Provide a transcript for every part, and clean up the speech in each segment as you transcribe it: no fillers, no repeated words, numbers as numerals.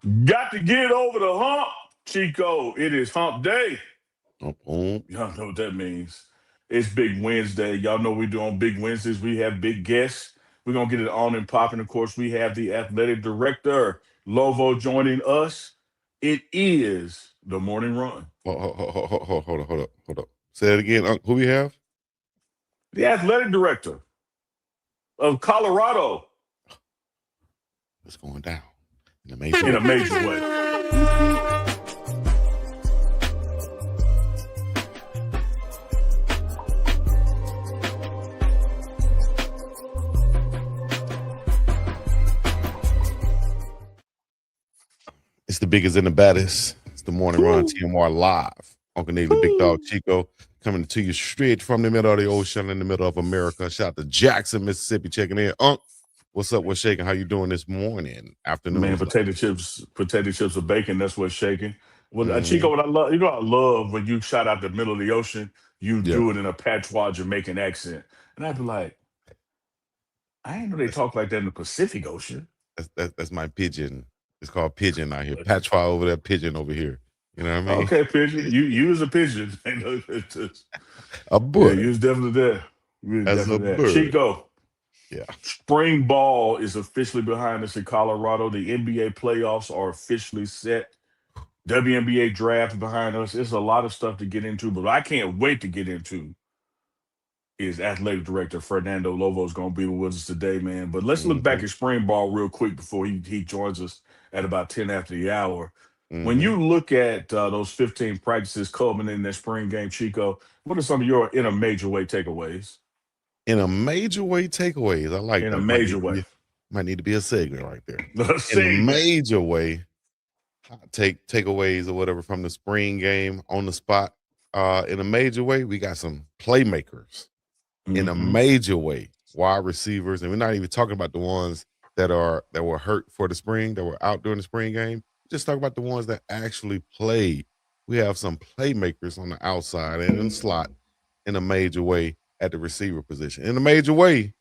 Got to get over the hump, Chico. It is hump day. Oh, Y'all know what that means. It's Big Wednesday. Y'all know we do on Big Wednesdays. We have big guests. We're going to get it on and popping. Of course, we have the athletic director, Lovo, joining us. It is the morning run. hold up. Say it again. Who we have? The athletic director of Colorado It's going down in a in major a major way. It's the biggest and the baddest. It's the morning run. TMR live. Uncle Nate, the Big Dog Chico, coming to you straight from the middle of the ocean in the middle of America. Shout out to Jackson, Mississippi, checking in. What's up? What's shaking? How you doing this morning? Afternoon Man, is potato chips with bacon. That's what's shaking. Well, Chico, Mhm. what I love, I love when you shout out the middle of the ocean. You Yeah, do it in a patois Jamaican accent, and I'd be like, I didn't know they that's, talk like that in the Pacific Ocean. that's my pigeon. It's called pigeon out here. Patois over there, pigeon over here. You know what I mean? Okay, pigeon. You was a pigeon. A Yeah, you bird. was definitely there. You was As a definitely there. bird. Chico, Yeah. spring ball is officially behind us in Colorado. The NBA playoffs are officially set. WNBA draft behind us. It's a lot of stuff to get into, but I can't wait to get into is athletic director Fernando Lovo is going to be with us today, man. But let's look back Mm-hmm. at spring ball real quick before he joins us at about 10 after the hour. When Mm-hmm. you look at those 15 practices culminating in that spring game, Chico, what are some of your in a major way takeaways? In a major way, takeaways. I like In a that. major way, Might need to be a segment right there. the In a segment. major way, takeaways or whatever from the spring game on the spot. In a major way, we got some playmakers. In a Hmm. major way, wide receivers, and we're not even talking about the ones that were hurt for the spring, that were out during the spring game. Just talk about the ones that actually played. We have some playmakers on the outside and in the slot in a major way at the receiver position. In a major way, you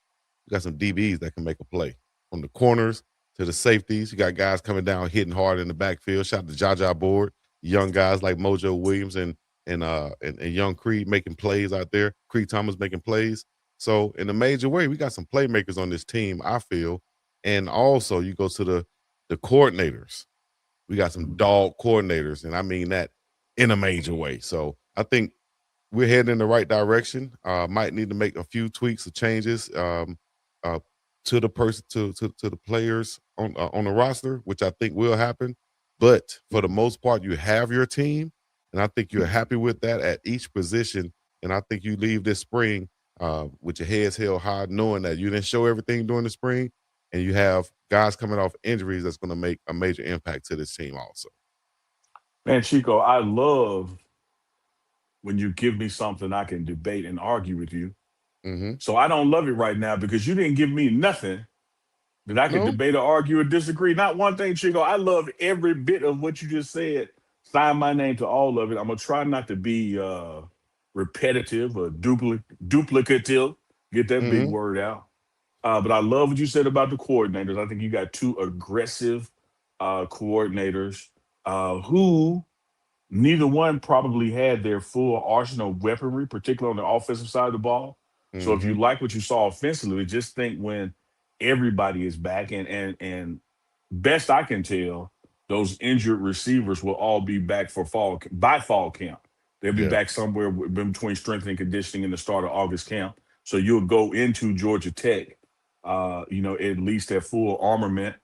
got some DBs that can make a play from the corners to the safeties. You got guys coming down hitting hard in the backfield. Shout out to Jaja Board, young guys like Mojo Williams and young Creed making plays out there. Creed Thomas making plays. So in a major way, we got some playmakers on this team, I feel. And also you go to the coordinators. We got some dog coordinators, and I mean that in a major way. So I think we're heading in the right direction. Might need to make a few tweaks or changes uh, to the person to the players on the roster, which I think will happen. But for the most part, you have your team, and I think you're happy with that at each position. And I think you leave this spring with your heads held high, knowing that you didn't show everything during the spring, and you have guys coming off injuries that's going to make a major impact to this team also. Man, Chico, I love when you give me something I can debate and argue with you. Mm-hmm. So I don't love it right now because you didn't give me nothing that I could No. debate or argue or disagree. Not one thing, Chico. I love every bit of what you just said. Sign my name to all of it. I'm gonna try not to be repetitive or duplicative. Get that big Mm-hmm. word out. But I love what you said about the coordinators. I think you got two aggressive coordinators who neither one probably had their full arsenal of weaponry, particularly on the offensive side of the ball. So if you Mm-hmm. like what you saw offensively, just think when everybody is back and best I can tell, those injured receivers will all be back for fall camp. They'll be Yeah. back somewhere between strength and conditioning in the start of August camp. So you'll go into Georgia Tech, at least at full armament.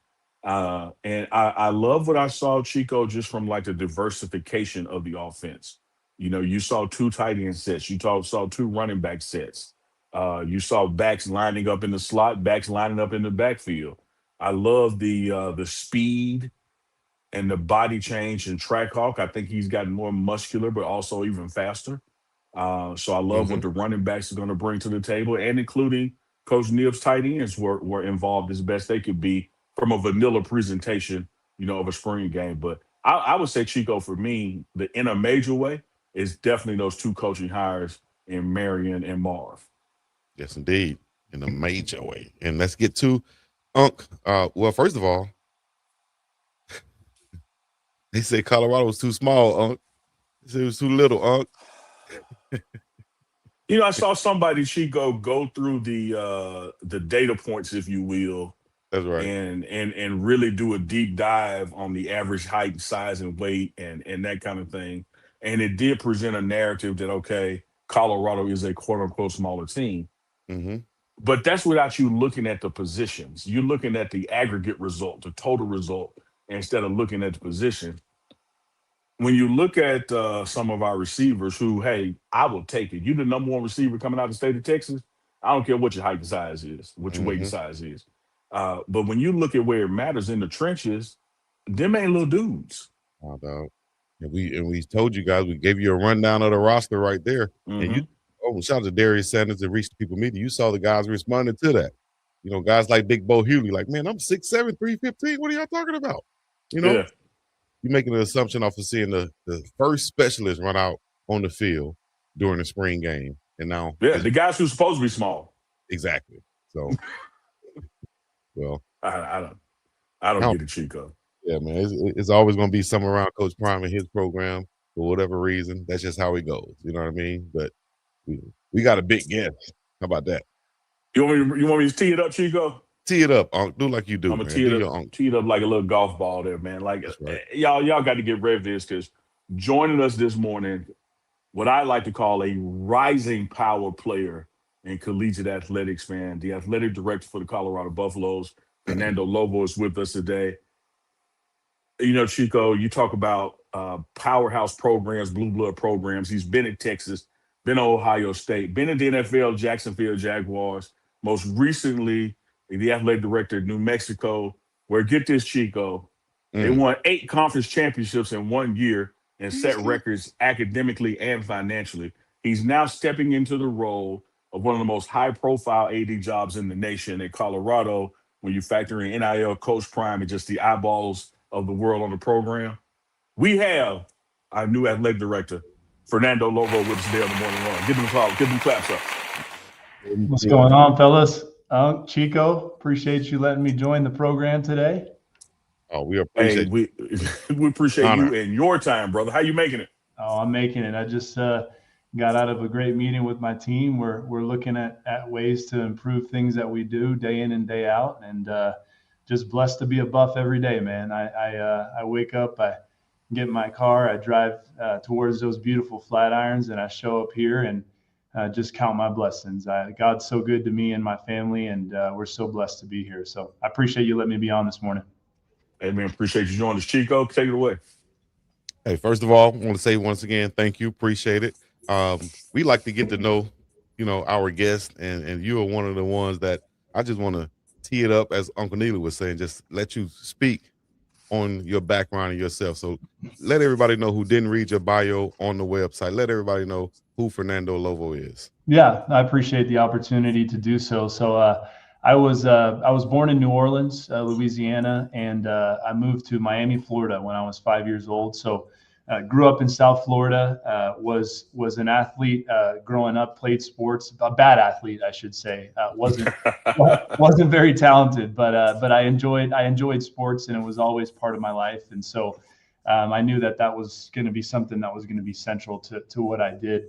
And I love what I saw, Chico, just from like the diversification of the offense. You saw two tight end sets, saw two running back sets. You saw backs lining up in the slot, backs lining up in the backfield. I love the speed and the body change in Trackhawk. I think he's gotten more muscular, but also even faster. So I love what Mm-hmm. the running backs are going to bring to the table, and including Coach Neal's tight ends were involved as best they could be from a vanilla presentation, of a spring game. But I would say, Chico, for me, the in a major way is definitely those two coaching hires in Marion and Marv. Yes, indeed, in a major way. And let's get to Unc. Well, first of all, They said Colorado was too small, Unc. They said it was too little, Unc. You know, I saw somebody, Chico, go through the data points, if you will, That's right. and really do a deep dive on the average height, size, and weight, and that kind of thing. And it did present a narrative that okay, Colorado is a quote unquote smaller team, Mm-hmm. but that's without you looking at the positions. You're looking at the aggregate result, the total result, instead of looking at the position. When you look at some of our receivers who, hey, I will take it. You're the number one receiver coming out of the state of Texas. I don't care what your height and size is, what your weight and Mm-hmm. size is. But when you look at where it matters in the trenches, them ain't little dudes. Oh, dog. And we told you guys, we gave you a rundown of the roster right there. And you Hmm. shout out to Darius Sanders and Reach the People Media. You saw the guys responding to that. Guys like Big Bo Hughley, like, man, I'm 6'7", 315. What are y'all talking about? You know, Yeah, you're making an assumption off of seeing the first specialist run out on the field during the spring game. And now yeah. it's The guys who's supposed to be small. exactly. So, well, I don't. I I don't don't, get it, Chico. yeah, man, it's always going to be something around Coach Prime and his program for whatever reason. That's just how it goes. You know what I mean? But we got a big guest. How about that? You want me to tee it up, Chico? Tee it up, Unc. Do like you I'm do, gonna man. Do your Unc. tee it up like a little golf ball there, man. Like That's right. y'all got to get ready for this because joining us this morning, what I like to call a rising power player in collegiate athletics, fan, the athletic director for the Colorado Buffaloes, Fernando Lovo, is with us today. You know, Chico, you talk about powerhouse programs, blue blood programs. He's been at Texas, been at Ohio State, been at the NFL, Jacksonville Jaguars. Most recently, the athletic director of New Mexico, where get this, Chico, they Mm. won 8 conference championships in 1 year and set records academically and financially. He's now stepping into the role of one of the most high profile AD jobs in the nation at Colorado when you factor in NIL, Coach Prime, and just the eyeballs of the world on the program. We have our new athletic director, Fernando Lovo, with us today on the morning run. Give them applause, give them claps up. What's going on, fellas? Chico, appreciate you letting me join the program today. Oh, we Hey, appreciate we we appreciate honor. you and your time, brother. How you making it? Oh, I'm making it. I just got out of a great meeting with my team. We're looking at ways to improve things that we do day in and day out, and just blessed to be a Buff every day, man. I wake up, I get in my car, I drive towards those beautiful Flatirons, and I show up here and just count my blessings. God's so good to me and my family, and we're so blessed to be here. So I appreciate you letting me be on this morning. Hey man, appreciate you joining us. Chico, take it away. Hey, first of all, I want to say once again, thank you. Appreciate it. We like to get to know, our guests, and you are one of the ones that I just want to tee it up, as Uncle Neely was saying, just let you speak on your background and yourself. So let everybody know who didn't read your bio on the website. Let everybody know who Fernando Lovo is. Yeah, I appreciate the opportunity to do so. So I was born in New Orleans, Louisiana, and I moved to Miami, Florida when I was 5 years old. So grew up in South Florida. Was an athlete growing up. Played sports. A bad athlete, I should say. Wasn't very talented, but I enjoyed sports, and it was always part of my life. And so I knew that was going to be something that was going to be central to what I did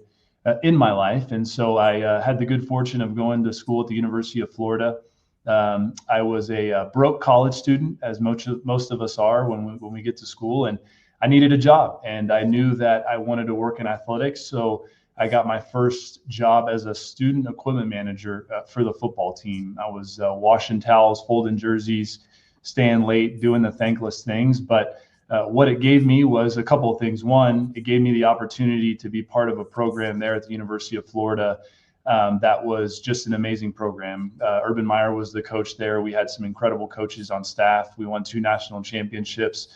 in my life. And so I had the good fortune of going to school at the University of Florida. I was a broke college student, as most of us are when we get to school, and I needed a job, and I knew that I wanted to work in athletics. So I got my first job as a student equipment manager for the football team. I was washing towels, folding jerseys, staying late, doing the thankless things, but what it gave me was a couple of things. One, it gave me the opportunity to be part of a program there at the University of Florida that was just an amazing program. Urban Meyer was the coach there. We had some incredible coaches on staff. We won 2 national championships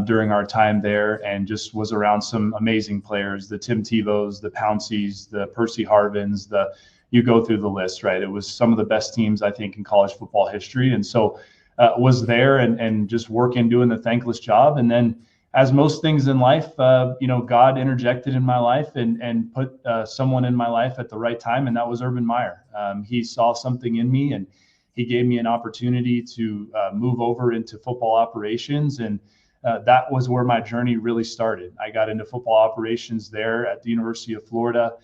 during our time there, and just was around some amazing players, the Tim Tebows, the Pounceys, the Percy Harvins, you go through the list, right? It was some of the best teams, I think, in college football history. And so was there and just working, doing the thankless job. And then, as most things in life, God interjected in my life and put someone in my life at the right time, and that was Urban Meyer. He saw something in me, and he gave me an opportunity to move over into football operations. And that was where my journey really started. I got into football operations there at the University of Florida.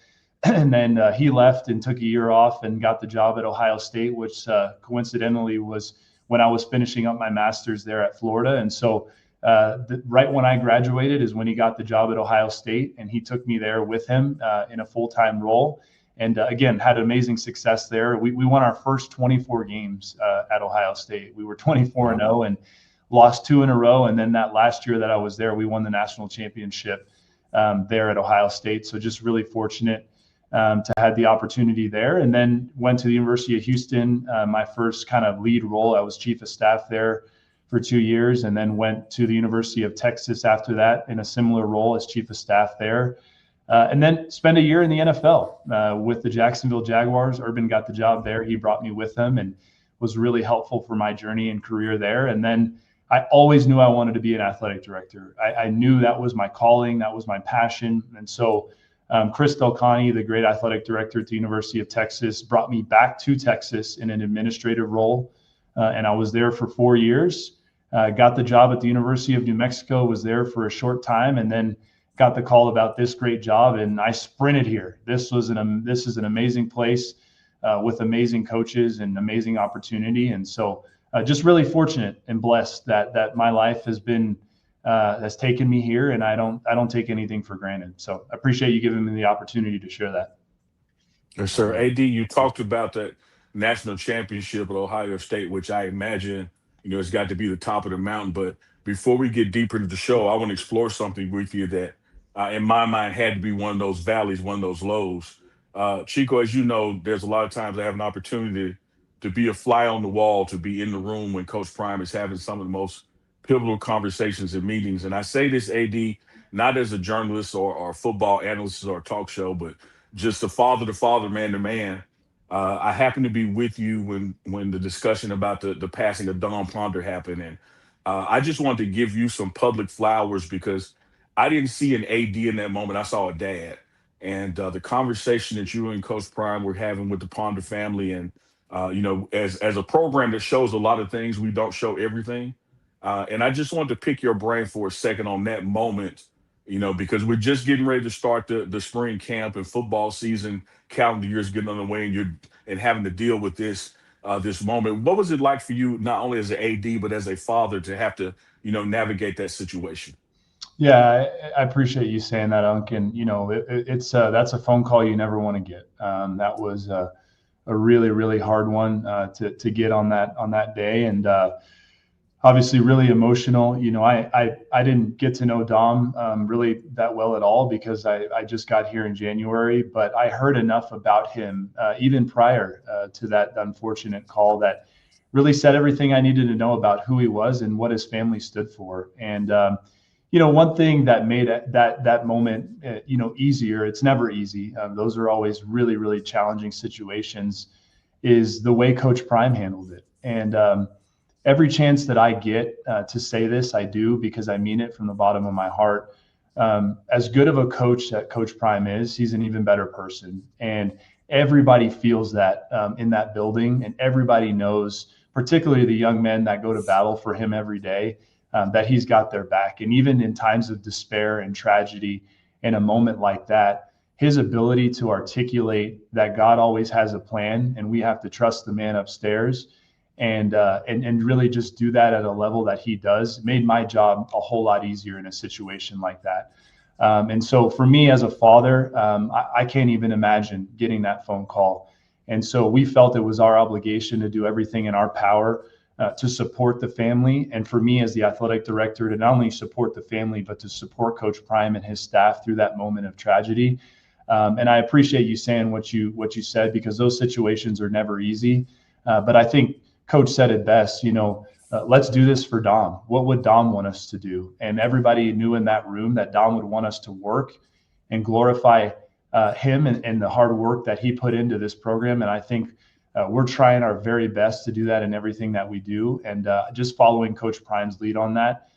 And then he left and took a year off and got the job at Ohio State, which coincidentally was when I was finishing up my master's there at Florida. And so right when I graduated is when he got the job at Ohio State, and he took me there with him in a full-time role. And again, had amazing success there. We won our first 24 games at Ohio State. We were 24-0 and lost 2 in a row. And then that last year that I was there, we won the national championship there at Ohio State. So just really fortunate to have the opportunity there. And then went to the University of Houston, my first kind of lead role. I was chief of staff there for 2 years, and then went to the University of Texas after that in a similar role as chief of staff there. And then spent a year in the NFL with the Jacksonville Jaguars. Urban got the job there. He brought me with him and was really helpful for my journey and career there. And then I always knew I wanted to be an athletic director. I knew that was my calling, that was my passion. And so Chris Delcani, the great athletic director at the University of Texas, brought me back to Texas in an administrative role. And I was there for 4 years, got the job at the University of New Mexico, was there for a short time, and then got the call about this great job. And I sprinted here. This is an amazing place with amazing coaches and amazing opportunity. And so just really fortunate and blessed that my life has taken me here, and I don't take anything for granted. So I appreciate you giving me the opportunity to share that. Yes, sir. AD, you talked about that national championship at Ohio State, which I imagine, it's got to be the top of the mountain. But before we get deeper into the show, I want to explore something with you that, in my mind, had to be one of those valleys, one of those lows. Chico, as you know, there's a lot of times I have an opportunity to be a fly on the wall, to be in the room when Coach Prime is having some of the most pivotal conversations and meetings. And I say this, AD, not as a journalist or football analyst or talk show, but just a father to father, man to man. I happened to be with you when the discussion about the passing of Don Ponder happened. And I just wanted to give you some public flowers because I didn't see an AD in that moment. I saw a dad. And the conversation that you and Coach Prime were having with the Ponder family, and as a program that shows a lot of things, we don't show everything. And I just wanted to pick your brain for a second on that moment, because we're just getting ready to start the spring camp and football season. Calendar year is getting underway, and having to deal with this moment. What was it like for you, not only as an AD but as a father, to have to navigate that situation? Yeah, I appreciate you saying that, Unc. And it's that's a phone call you never want to get. That was a really, really hard one to get on that day, and obviously really emotional. I didn't get to know Dom really that well at all because I just got here in January, but I heard enough about him even prior to that unfortunate call that really said everything I needed to know about who he was and what his family stood for. And one thing that made that moment easier, it's never easy, those are always really, really challenging situations, is the way Coach Prime handled it. And every chance that I get to say this, I do, because I mean it from the bottom of my heart. As good of a coach that Coach Prime is, he's an even better person. And everybody feels that in that building, and everybody knows, particularly the young men that go to battle for him every day, that he's got their back. And even in times of despair and tragedy, in a moment like that, his ability to articulate that God always has a plan and we have to trust the man upstairs, and really just do that at a level that he does, made my job a whole lot easier in a situation like that. And so for me as a father, I can't even imagine getting that phone call. And so we felt it was our obligation to do everything in our power to support the family. And for me as the athletic director, to not only support the family, but to support Coach Prime and his staff through that moment of tragedy. And I appreciate you saying what you said, because those situations are never easy. But I think Coach said it best, let's do this for Dom. What would Dom want us to do? And everybody knew in that room that Dom would want us to work and glorify him and the hard work that he put into this program. And I think we're trying our very best to do that in everything that we do. And just following Coach Prime's lead on that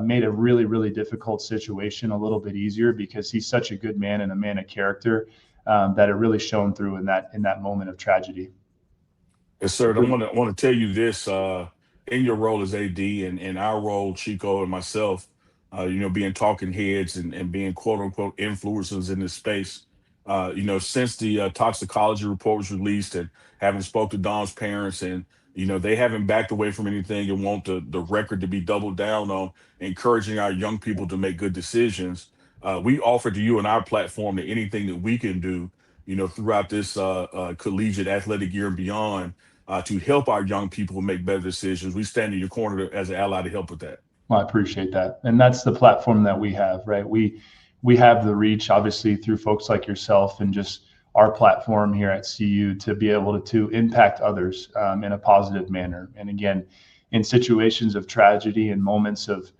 made a really, really difficult situation a little bit easier, because he's such a good man and a man of character that it really shone through in that moment of tragedy. Yes, sir. I want to tell you this. in your role as AD and in our role, Chico and myself, being talking heads and being quote unquote influencers in this space, since the toxicology report was released and having spoke to Dom's parents and, they haven't backed away from anything and want the record to be doubled down on encouraging our young people to make good decisions. We offer to you on our platform that anything that we can do, throughout this collegiate athletic year and beyond to help our young people make better decisions. We stand in your corner as an ally to help with that. Well, I appreciate that. And that's the platform that we have, right? We have the reach, obviously, through folks like yourself and just our platform here at CU to be able to impact others in a positive manner. And again, in situations of tragedy and moments of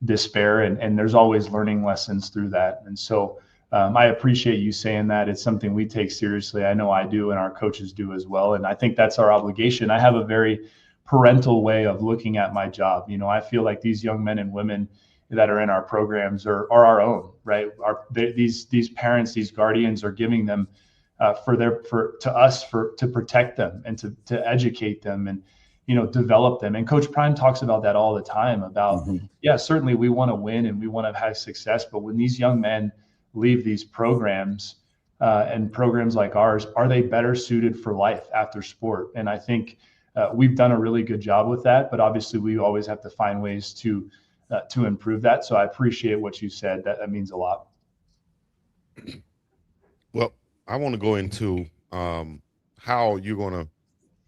despair, and there's always learning lessons through that. And so I appreciate you saying that. It's something we take seriously. I know I do, and our coaches do as well. And I think that's our obligation. I have a very parental way of looking at my job. I feel like these young men and women that are in our programs are our own, right? These parents, these guardians are giving them to us to protect them and to educate them and develop them. And Coach Prime talks about that all the time about, yeah, certainly we want to win and we want to have success, but when these young men leave these programs and programs like ours, are they better suited for life after sport? And I think we've done a really good job with that, but obviously we always have to find ways to improve that. So I appreciate what you said. That means a lot. Well, I want to go into how you're going to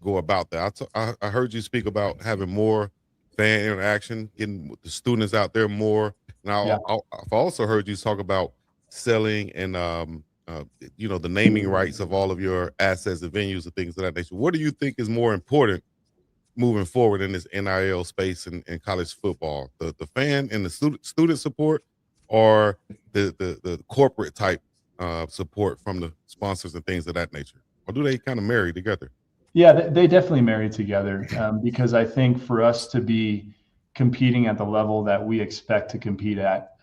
go about that. I heard you speak about having more fan interaction, getting the students out there more. Now, I've also heard you talk about selling and the naming rights of all of your assets and venues and things of that nature. What do you think is more important moving forward in this NIL space and college football? The fan and the student support, or the corporate type support from the sponsors and things of that nature? Or do they kind of marry together? Yeah, they definitely marry together because I think for us to be competing at the level that we expect to compete at,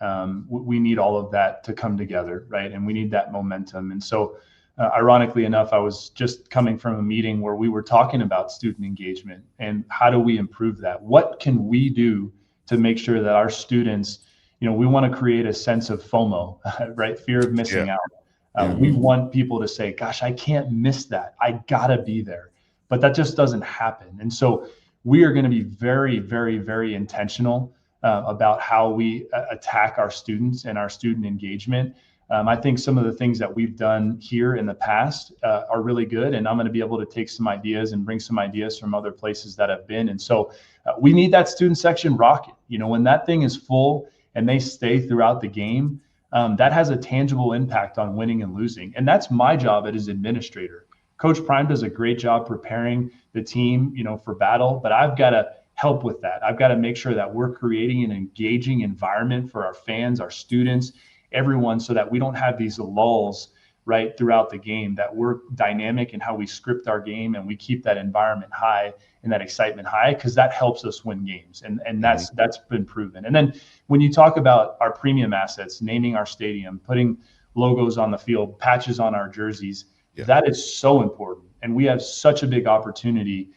we need all of that to come together, right? And we need that momentum. And so, ironically enough, I was just coming from a meeting where we were talking about student engagement and how do we improve that? What can we do to make sure that our students, we want to create a sense of FOMO, right? Fear of missing out. We want people to say, gosh, I can't miss that. I gotta be there. But that just doesn't happen. And so we are going to be very, very, very intentional about how we attack our students and our student engagement. I think some of the things that we've done here in the past are really good, and I'm going to be able to take some ideas and bring some ideas from other places that have been. And so we need that student section rocking. When that thing is full and they stay throughout the game, that has a tangible impact on winning and losing. And that's my job as administrator. Coach Prime does a great job preparing the team, for battle, but I've got to help with that. I've got to make sure that we're creating an engaging environment for our fans, our students, everyone, so that we don't have these lulls right throughout the game, that we're dynamic in how we script our game and we keep that environment high and that excitement high, because that helps us win games. And that's been proven. And then when you talk about our premium assets, naming our stadium, putting logos on the field, patches on our jerseys, that is so important. And we have such a big opportunity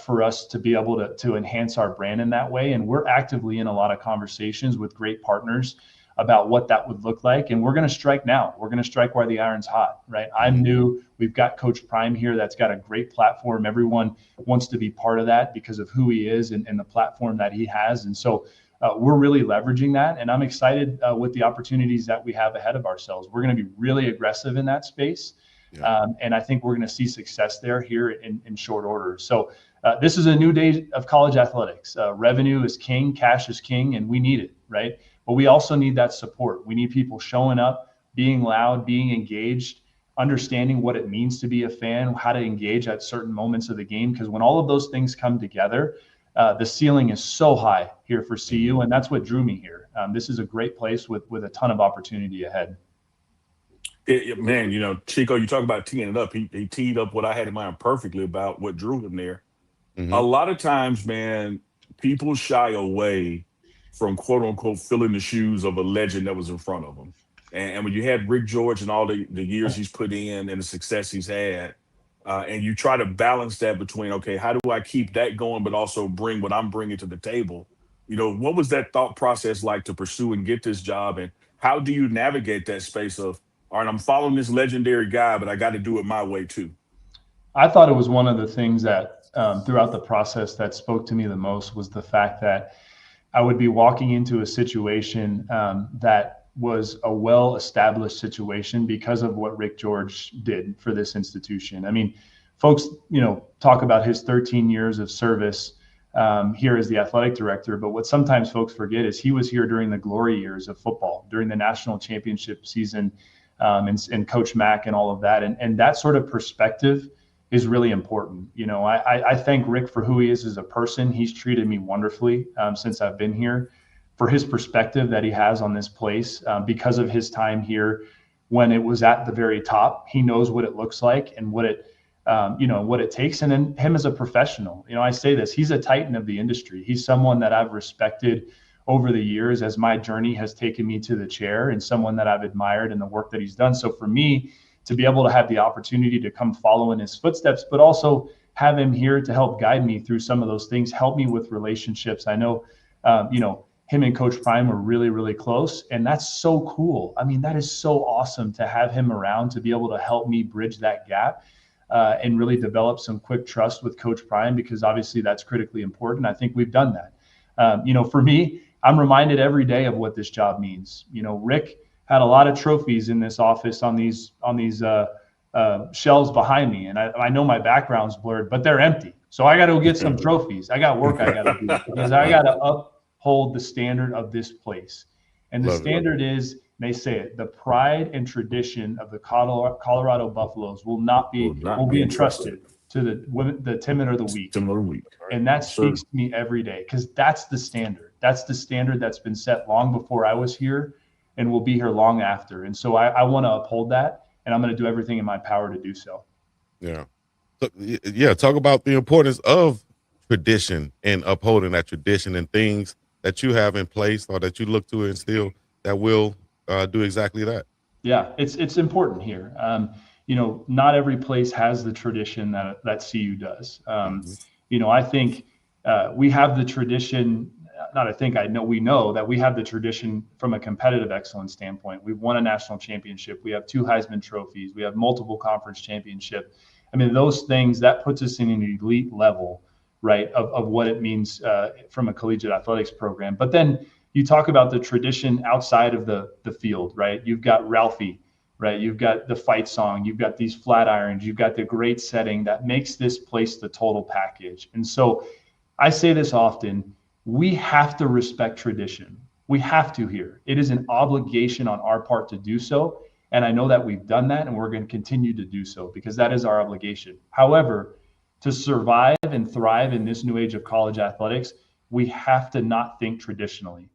for us to be able to enhance our brand in that way. And we're actively in a lot of conversations with great partners about what that would look like. And we're going to strike now. We're going to strike while the iron's hot, right? I'm new. We've got Coach Prime here that's got a great platform. Everyone wants to be part of that because of who he is and the platform that he has. And so we're really leveraging that. And I'm excited with the opportunities that we have ahead of ourselves. We're going to be really aggressive in that space. And I think we're going to see success there here in short order. So this is a new day of college athletics. Revenue is king, cash is king, and we need it, right? But we also need that support. We need people showing up, being loud, being engaged, understanding what it means to be a fan, how to engage at certain moments of the game. Because when all of those things come together, the ceiling is so high here for CU, and that's what drew me here. This is a great place with a ton of opportunity ahead. Man, Chico, you talk about teeing it up. He teed up what I had in mind perfectly about what drew him there. A lot of times, man, people shy away from quote unquote filling the shoes of a legend that was in front of them. And when you had Rick George and all the years he's put in and the success he's had, and you try to balance that between, okay, how do I keep that going, but also bring what I'm bringing to the table? What was that thought process like to pursue and get this job? And how do you navigate that space of, all right, I'm following this legendary guy, but I got to do it my way too? I thought it was one of the things that throughout the process that spoke to me the most was the fact that I would be walking into a situation that was a well-established situation because of what Rick George did for this institution. I mean, folks, talk about his 13 years of service here as the athletic director, but what sometimes folks forget is he was here during the glory years of football, during the national championship season, and Coach Mack and all of that, and that sort of perspective is really important. I thank Rick for who he is as a person. He's treated me wonderfully since I've been here, for his perspective that he has on this place because of his time here when it was at the very top. He knows what it looks like and what it takes. And then him as a professional, I say this, he's a titan of the industry. He's someone that I've respected over the years as my journey has taken me to the chair, and someone that I've admired in the work that he's done. So for me, to be able to have the opportunity to come follow in his footsteps, but also have him here to help guide me through some of those things, help me with relationships. I know, him and Coach Prime are really, really close, and that's so cool. I mean, that is so awesome to have him around to be able to help me bridge that gap and really develop some quick trust with Coach Prime, because obviously that's critically important. I think we've done that. For me, I'm reminded every day of what this job means. Rick had a lot of trophies in this office on these shelves behind me, and I know my background's blurred, but they're empty. So I got to go get some trophies. I got work I got to do because I got to uphold the standard of this place. And the standard is, they say it, the pride and tradition of the Colorado Buffaloes will be entrusted to the timid or the weak. And that speaks to me every day, because that's the standard. That's the standard that's been set long before I was here and will be here long after. And so I want to uphold that, and I'm going to do everything in my power to do so. Yeah. So, yeah. Talk about the importance of tradition and upholding that tradition and things that you have in place or that you look to instill that will do exactly that. Yeah, it's important here. Not every place has the tradition that CU does. I think we have the tradition. We know that we have the tradition from a competitive excellence standpoint. We've won a national championship. We have 2 Heisman trophies. We have multiple conference championships. I mean, those things, that puts us in an elite level, right, of what it means from a collegiate athletics program. But then you talk about the tradition outside of the field, right? You've got Ralphie, right? You've got the fight song. You've got these flat irons. You've got the great setting that makes this place the total package. And so I say this often, we have to respect tradition. We have to here. It is an obligation on our part to do so. And I know that we've done that, and we're going to continue to do so because that is our obligation. However, to survive and thrive in this new age of college athletics, we have to not think traditionally.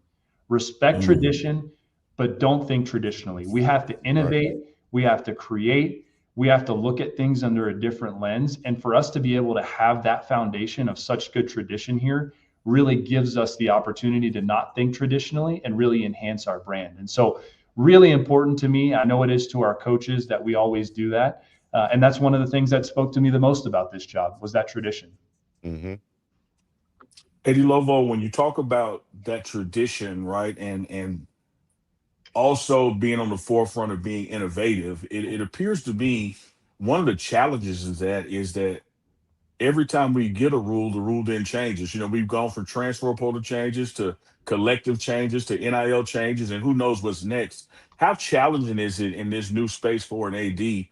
Respect tradition, but don't think traditionally. We have to innovate. We have to create. We have to look at things under a different lens. And for us to be able to have that foundation of such good tradition here really gives us the opportunity to not think traditionally and really enhance our brand. And so really important to me. I know it is to our coaches that we always do that. And that's one of the things that spoke to me the most about this job was that tradition. Mm-hmm. Eddie Lovo, when you talk about that tradition, right, and also being on the forefront of being innovative, it appears to me one of the challenges is that every time we get a rule, the rule then changes. We've gone from transfer portal changes to collective changes to NIL changes, and who knows what's next. How challenging is it in this new space for an AD,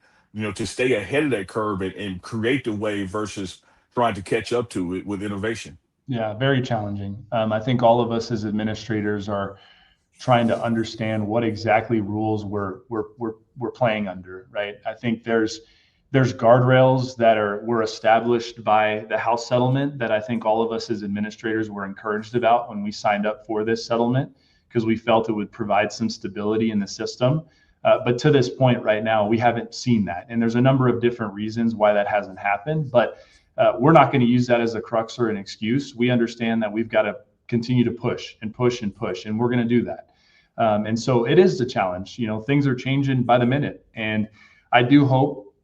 to stay ahead of that curve and create the wave versus trying to catch up to it with innovation? Yeah, very challenging. I think all of us as administrators are trying to understand what exactly rules we're playing under, right? I think there's guardrails that were established by the House settlement that I think all of us as administrators were encouraged about when we signed up for this settlement, because we felt it would provide some stability in the system. But to this point right now, we haven't seen that. And there's a number of different reasons why that hasn't happened, but we're not going to use that as a crux or an excuse. We understand that we've got to continue to push and push and push, and we're going to do that. And so it is the challenge. Things are changing by the minute. And I do hope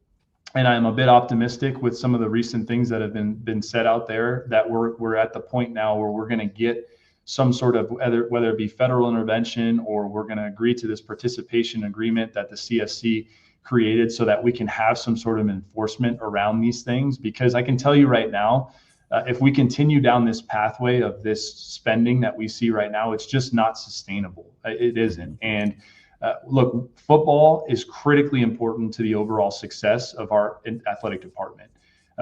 and I'm a bit optimistic with some of the recent things that have been said out there, that we're at the point now where we're going to get some sort of, whether it be federal intervention, or we're going to agree to this participation agreement that the CSC created, so that we can have some sort of enforcement around these things. Because I can tell you right now, if we continue down this pathway of this spending that we see right now, it's just not sustainable. It isn't. And look, football is critically important to the overall success of our athletic department.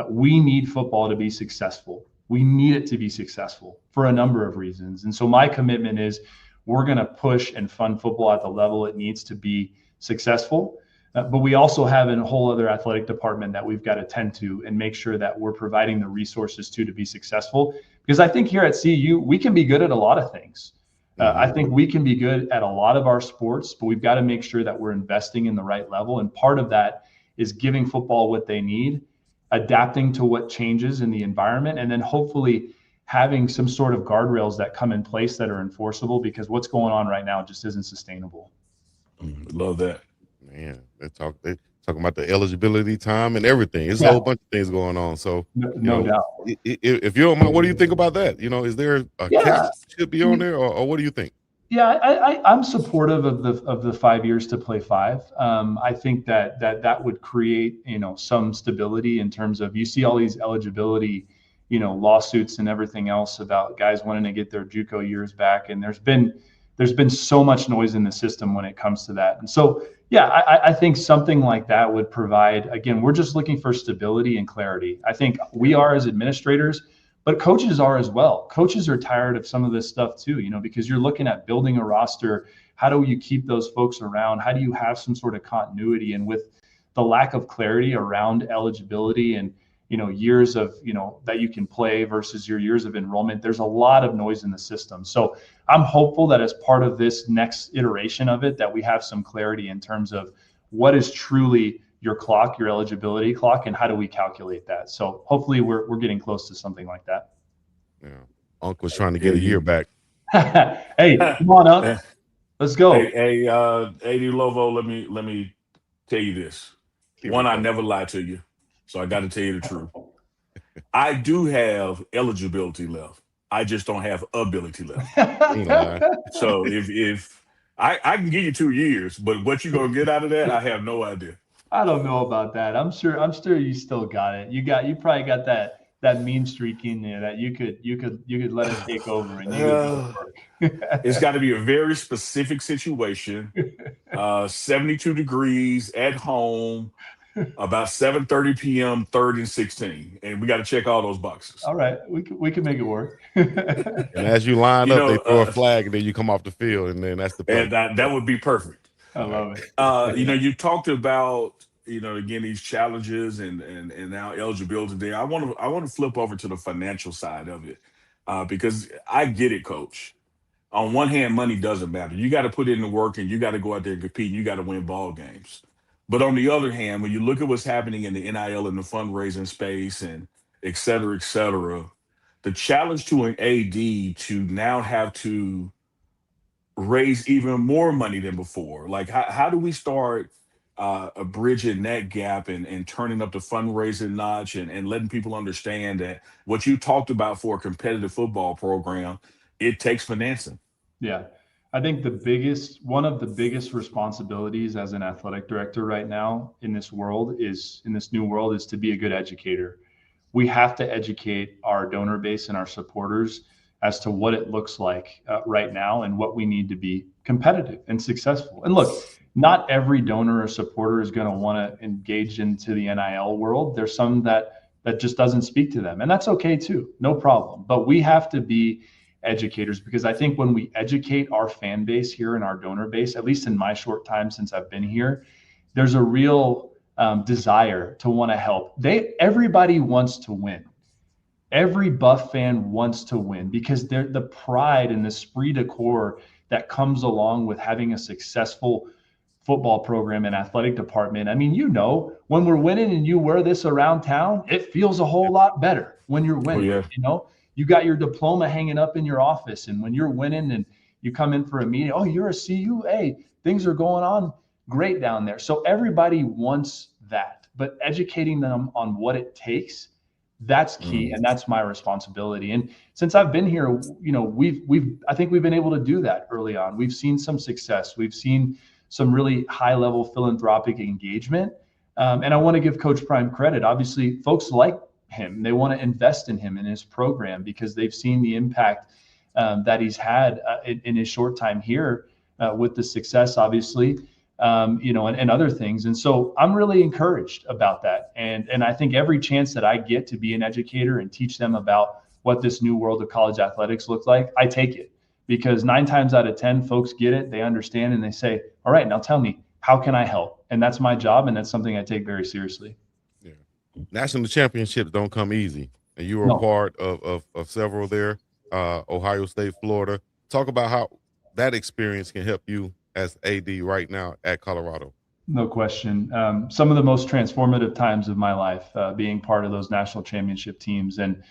We need football to be successful. We need it to be successful for a number of reasons. And so my commitment is, we're going to push and fund football at the level it needs to be successful. But we also have a whole other athletic department that we've got to tend to and make sure that we're providing the resources to be successful. Because I think here at CU, we can be good at a lot of things. I think we can be good at a lot of our sports, but we've got to make sure that we're investing in the right level. And part of that is giving football what they need, adapting to what changes in the environment, and then hopefully having some sort of guardrails that come in place that are enforceable, because what's going on right now just isn't sustainable. Love that. Man, they talking about the eligibility time and everything. It's a whole bunch of things going on. So no doubt. If you don't mind, what do you think about that? Is there a cap should be on there, or what do you think? Yeah, I'm supportive of the 5 years to play 5. I think that would create, some stability in terms of, you see all these eligibility, lawsuits and everything else about guys wanting to get their JUCO years back, and there's been so much noise in the system when it comes to that. And so, yeah, I think something like that would provide, again, we're just looking for stability and clarity. I think we are as administrators, but coaches are as well. Coaches are tired of some of this stuff too, because you're looking at building a roster. How do you keep those folks around? How do you have some sort of continuity? And with the lack of clarity around eligibility and, years of, that you can play versus your years of enrollment, there's a lot of noise in the system. So I'm hopeful that as part of this next iteration of it, that we have some clarity in terms of what is truly your clock, your eligibility clock, and how do we calculate that? So hopefully we're getting close to something like that. Yeah, Unc was trying to get a year back. Hey, come on up. Let's go. Hey, AD Lovo, let me tell you this. One, I never lie to you, so I got to tell you the truth. I do have eligibility left. I just don't have ability left. So if I can give you 2 years, but what you're gonna get out of that, I have no idea. I don't know about that. I'm sure you still got it. You probably got that mean streak in there that you could let it take over, and it's got to be a very specific situation. 72 degrees at home, about 7:30 p.m., 3rd and 16, and we got to check all those boxes. All right, we can make it work. And as you line up, they throw a flag, and then you come off the field, and then that's the play. And that would be perfect. I love it. You talked about, again, these challenges and now eligibility there. I want to flip over to the financial side of it, because I get it, Coach. On one hand, money doesn't matter. You got to put in the work, and you got to go out there and compete, and you got to win ball games. But on the other hand, when you look at what's happening in the NIL and the fundraising space and et cetera, the challenge to an AD to now have to raise even more money than before. Like, how do we start bridging that gap and turning up the fundraising notch and letting people understand that what you talked about for a competitive football program, it takes financing? Yeah. I think one of the biggest responsibilities as an athletic director right now in this new world is to be a good educator. We have to educate our donor base and our supporters as to what it looks like right now and what we need to be competitive and successful. And look, not every donor or supporter is going to want to engage into the NIL world. There's some that just doesn't speak to them, and that's okay too, no problem. But we have to be educators, because I think when we educate our fan base here and our donor base, at least in my short time since I've been here, there's a real desire to want to help. Everybody wants to win. Every Buff fan wants to win, because the pride and the esprit de corps that comes along with having a successful football program and athletic department. I mean, when we're winning and you wear this around town, it feels a whole lot better when you're winning. Oh, yeah. You got your diploma hanging up in your office, and when you're winning and you come in for a meeting, oh, you're a CU, hey, things are going on great down there. So everybody wants that. but educating them on what it takes, that's key. And that's my responsibility. And since I've been here, I think we've been able to do that early on. We've seen some success. We've seen some really high level philanthropic engagement. And I want to give Coach Prime credit. Obviously, folks like him. They want to invest in him and his program because they've seen the impact that he's had in his short time here with the success, obviously, and other things. And so I'm really encouraged about that. And I think every chance that I get to be an educator and teach them about what this new world of college athletics looks like, I take it, because 9 times out of 10, folks get it, they understand, and they say, all right, now tell me, how can I help? And that's my job. And that's something I take very seriously. Yeah. National championships don't come easy. And you were No. a part of several there, Ohio State, Florida. Talk about how that experience can help you as AD right now at Colorado. No question. Some of the most transformative times of my life, being part of those national championship teams. And,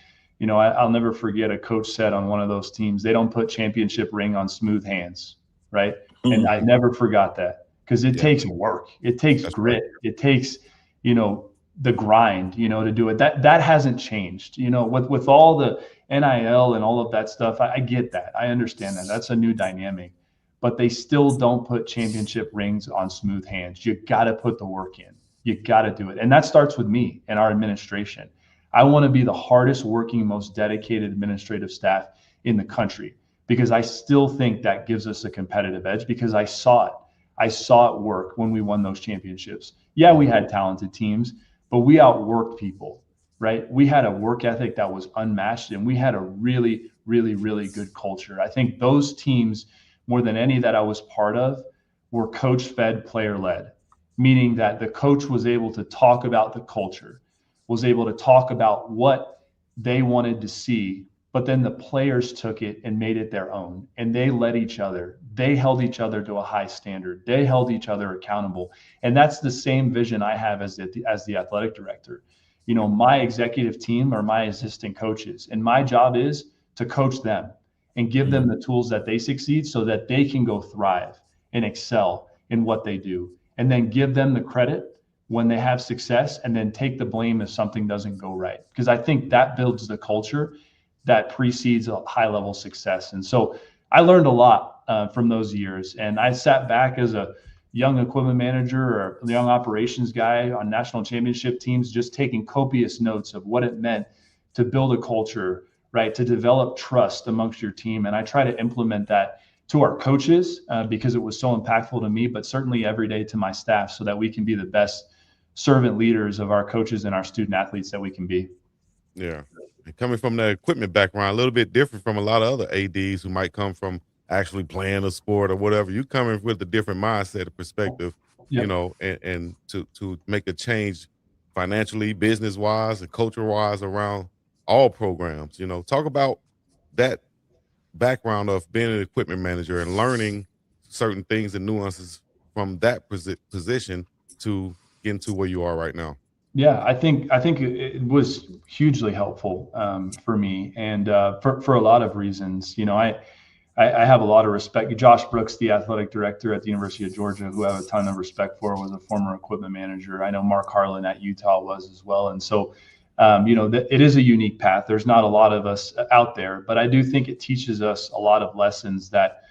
I'll never forget a coach said on one of those teams, they don't put championship ring on smooth hands, right? And I never forgot that, because it takes work. It takes grit. Right. It takes, the grind, to do it. That hasn't changed, with all the NIL and all of that stuff. I get that. I understand that. That's a new dynamic. But they still don't put championship rings on smooth hands. You got to put the work in. You got to do it. And that starts with me and our administration. I want to be the hardest working, most dedicated administrative staff in the country, because I still think that gives us a competitive edge, because I saw it. I saw it work when we won those championships. Yeah, we had talented teams, but we outworked people, right? We had a work ethic that was unmatched, and we had a really, really, really good culture. I think those teams, more than any that I was part of, were coach-fed, player-led, meaning that the coach was able to talk about the culture, was able to talk about what they wanted to see, but then the players took it and made it their own, and they led each other. They held each other to a high standard. They held each other accountable. And that's the same vision I have as the athletic director. My executive team are my assistant coaches, and my job is to coach them and give them the tools that they succeed so that they can go thrive and excel in what they do, and then give them the credit when they have success, and then take the blame if something doesn't go right. Because I think that builds the culture that precedes a high level success. And so I learned a lot from those years. And I sat back as a young equipment manager or a young operations guy on national championship teams, just taking copious notes of what it meant to build a culture, right? To develop trust amongst your team. And I try to implement that to our coaches because it was so impactful to me, but certainly every day to my staff, so that we can be the best servant leaders of our coaches and our student athletes that we can be. Yeah. And coming from the equipment background, a little bit different from a lot of other ADs who might come from actually playing a sport or whatever. You coming with a different mindset or perspective, and to make a change financially, business wise, and culture wise around all programs. Talk about that background of being an equipment manager and learning certain things and nuances from that position to get into where you are right now. Yeah, I think it was hugely helpful for me, and for a lot of reasons. I have a lot of respect. Josh Brooks, the athletic director at the University of Georgia, who I have a ton of respect for, was a former equipment manager. I know Mark Harlan at Utah was as well. And so, it is a unique path. There's not a lot of us out there, but I do think it teaches us a lot of lessons that,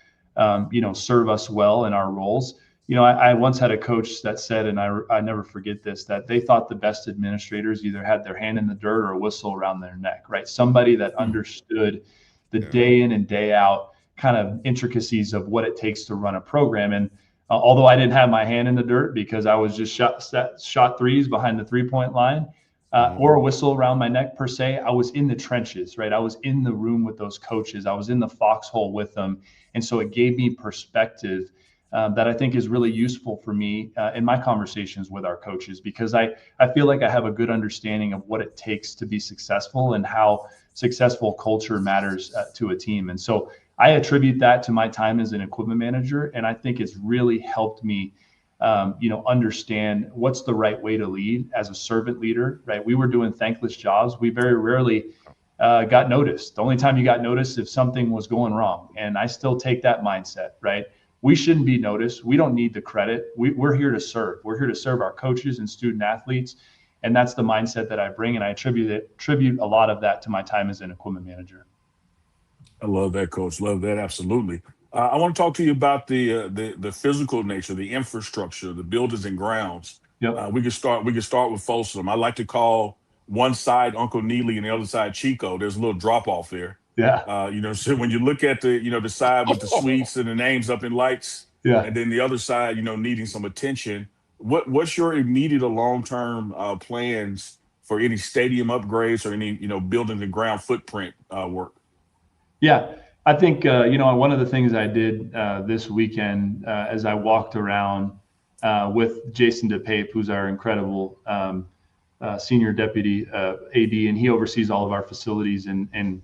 serve us well in our roles. I once had a coach that said, and I never forget this, that they thought the best administrators either had their hand in the dirt or a whistle around their neck, right? Somebody that understood the day in and day out kind of intricacies of what it takes to run a program. And although I didn't have my hand in the dirt because I was just shot threes behind the 3-point line or a whistle around my neck per se, I was in the trenches, right? I was in the room with those coaches. I was in the foxhole with them. And so it gave me perspective that I think is really useful for me in my conversations with our coaches, because I feel like I have a good understanding of what it takes to be successful and how successful culture matters to a team. And so I attribute that to my time as an equipment manager. And I think it's really helped me, understand what's the right way to lead as a servant leader, right? We were doing thankless jobs. We very rarely got noticed. The only time you got noticed if something was going wrong. And I still take that mindset, right? we shouldn't be noticed. We don't need the credit. We're here to serve. We're here to serve our coaches and student athletes. And that's the mindset that I bring. And I attribute a lot of that to my time as an equipment manager. I love that, Coach. Love that. Absolutely. I want to talk to you about the physical nature, the infrastructure, the buildings and grounds. Yep. We can start. We can start with Folsom. I like to call one side Uncle Neely and the other side Chico. There's a little drop off there. Yeah. So when you look at the side with the suites and the names up in lights, Yeah. and then the other side, needing some attention. What's your immediate or long term plans for any stadium upgrades or any building and ground footprint work? Yeah, I think one of the things I did this weekend as I walked around with Jason DePape, who's our incredible senior deputy AD, and he oversees all of our facilities and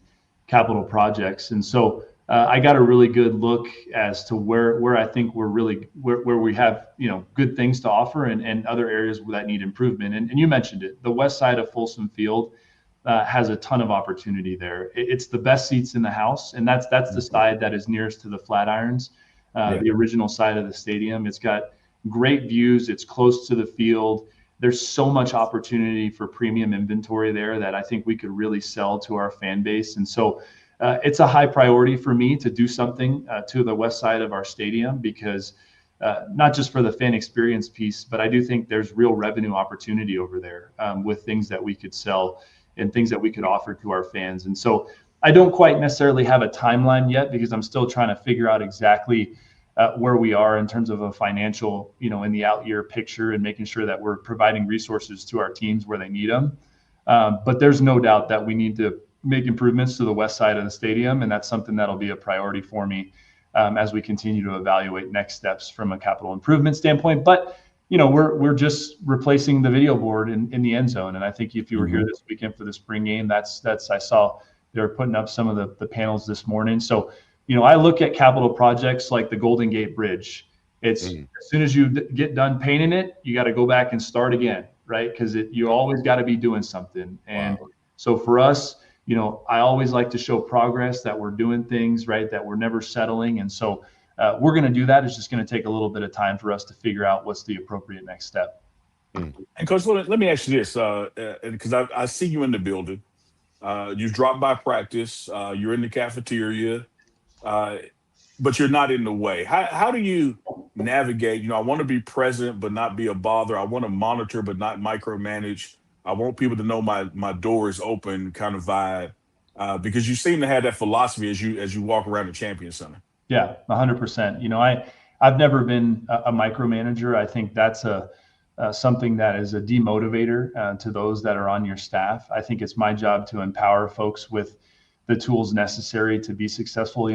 capital projects. And so I got a really good look as to where I think we're really where we have good things to offer and other areas that need improvement. And you mentioned it, the west side of Folsom Field has a ton of opportunity there. It's the best seats in the house, and that's the side that is nearest to the Flatirons, the original side of the stadium. It's got great views. It's close to the field. There's so much opportunity for premium inventory there that I think we could really sell to our fan base. And so it's a high priority for me to do something to the west side of our stadium because not just for the fan experience piece, but I do think there's real revenue opportunity over there with things that we could sell and things that we could offer to our fans. And so I don't quite necessarily have a timeline yet because I'm still trying to figure out exactly where we are in terms of a financial, in the out year picture and making sure that we're providing resources to our teams where they need them. But there's no doubt that we need to make improvements to the west side of the stadium. And that's something that'll be a priority for me as we continue to evaluate next steps from a capital improvement standpoint. But we're just replacing the video board in the end zone. And I think if you were here this weekend for the spring game, that's I saw they're putting up some of the panels this morning. So, I look at capital projects like the Golden Gate Bridge. It's as soon as you get done painting it, you got to go back and start again, right? Because you always got to be doing something. And so for us, I always like to show progress, that we're doing things, right, that we're never settling. And so we're going to do that. It's just going to take a little bit of time for us to figure out what's the appropriate next step. And Coach, let me ask you this, because I see you in the building. You dropped by practice. You're in the cafeteria, but you're not in the way. How do you navigate? I want to be present but not be a bother. I want to monitor but not micromanage. I want people to know my door is open kind of vibe, because you seem to have that philosophy as you walk around the Champion Center. Yeah, 100%. I've never been a micromanager. I think that's something that is a demotivator to those that are on your staff. I think it's my job to empower folks with the tools necessary to be successful.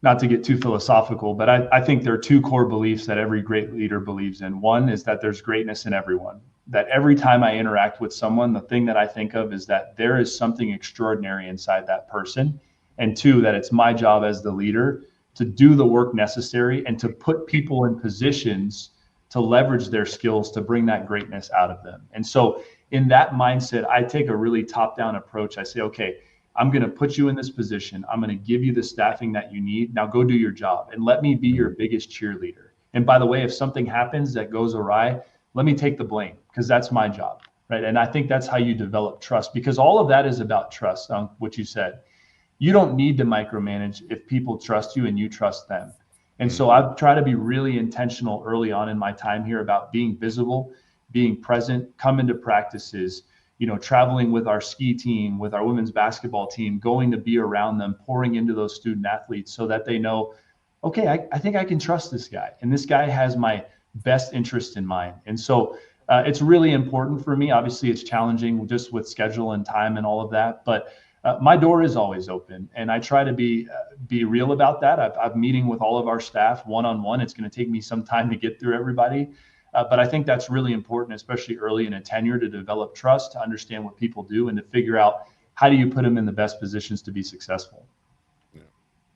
Not to get too philosophical, but I think there are two core beliefs that every great leader believes in. One is that there's greatness in everyone, that every time I interact with someone, the thing that I think of is that there is something extraordinary inside that person. And two, that it's my job as the leader to do the work necessary and to put people in positions to leverage their skills to bring that greatness out of them. And so in that mindset, I take a really top-down approach. I say, okay, I'm going to put you in this position. I'm going to give you the staffing that you need. Now go do your job and let me be your biggest cheerleader. And by the way, if something happens that goes awry, let me take the blame because that's my job, right? And I think that's how you develop trust, because all of that is about trust, what you said. You don't need to micromanage if people trust you and you trust them. And so I've tried to be really intentional early on in my time here about being visible, being present, coming to practices, traveling with our ski team, with our women's basketball team, going to be around them, pouring into those student athletes so that they know, okay, I think I can trust this guy. And this guy has my best interest in mind. And so it's really important for me. Obviously, it's challenging just with schedule and time and all of that. But my door is always open, and I try to be real about that. I'm meeting with all of our staff one-on-one. It's going to take me some time to get through everybody. But I think that's really important, especially early in a tenure, to develop trust, to understand what people do, and to figure out how do you put them in the best positions to be successful. Yeah.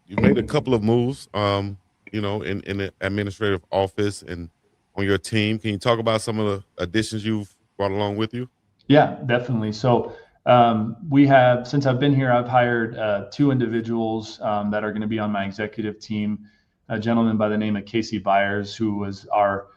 You made a couple of moves, in the administrative office and on your team. Can you talk about some of the additions you've brought along with you? Yeah, definitely. So we have, since I've been here, I've hired 2 individuals that are going to be on my executive team. a gentleman by the name of Casey Byers, who was our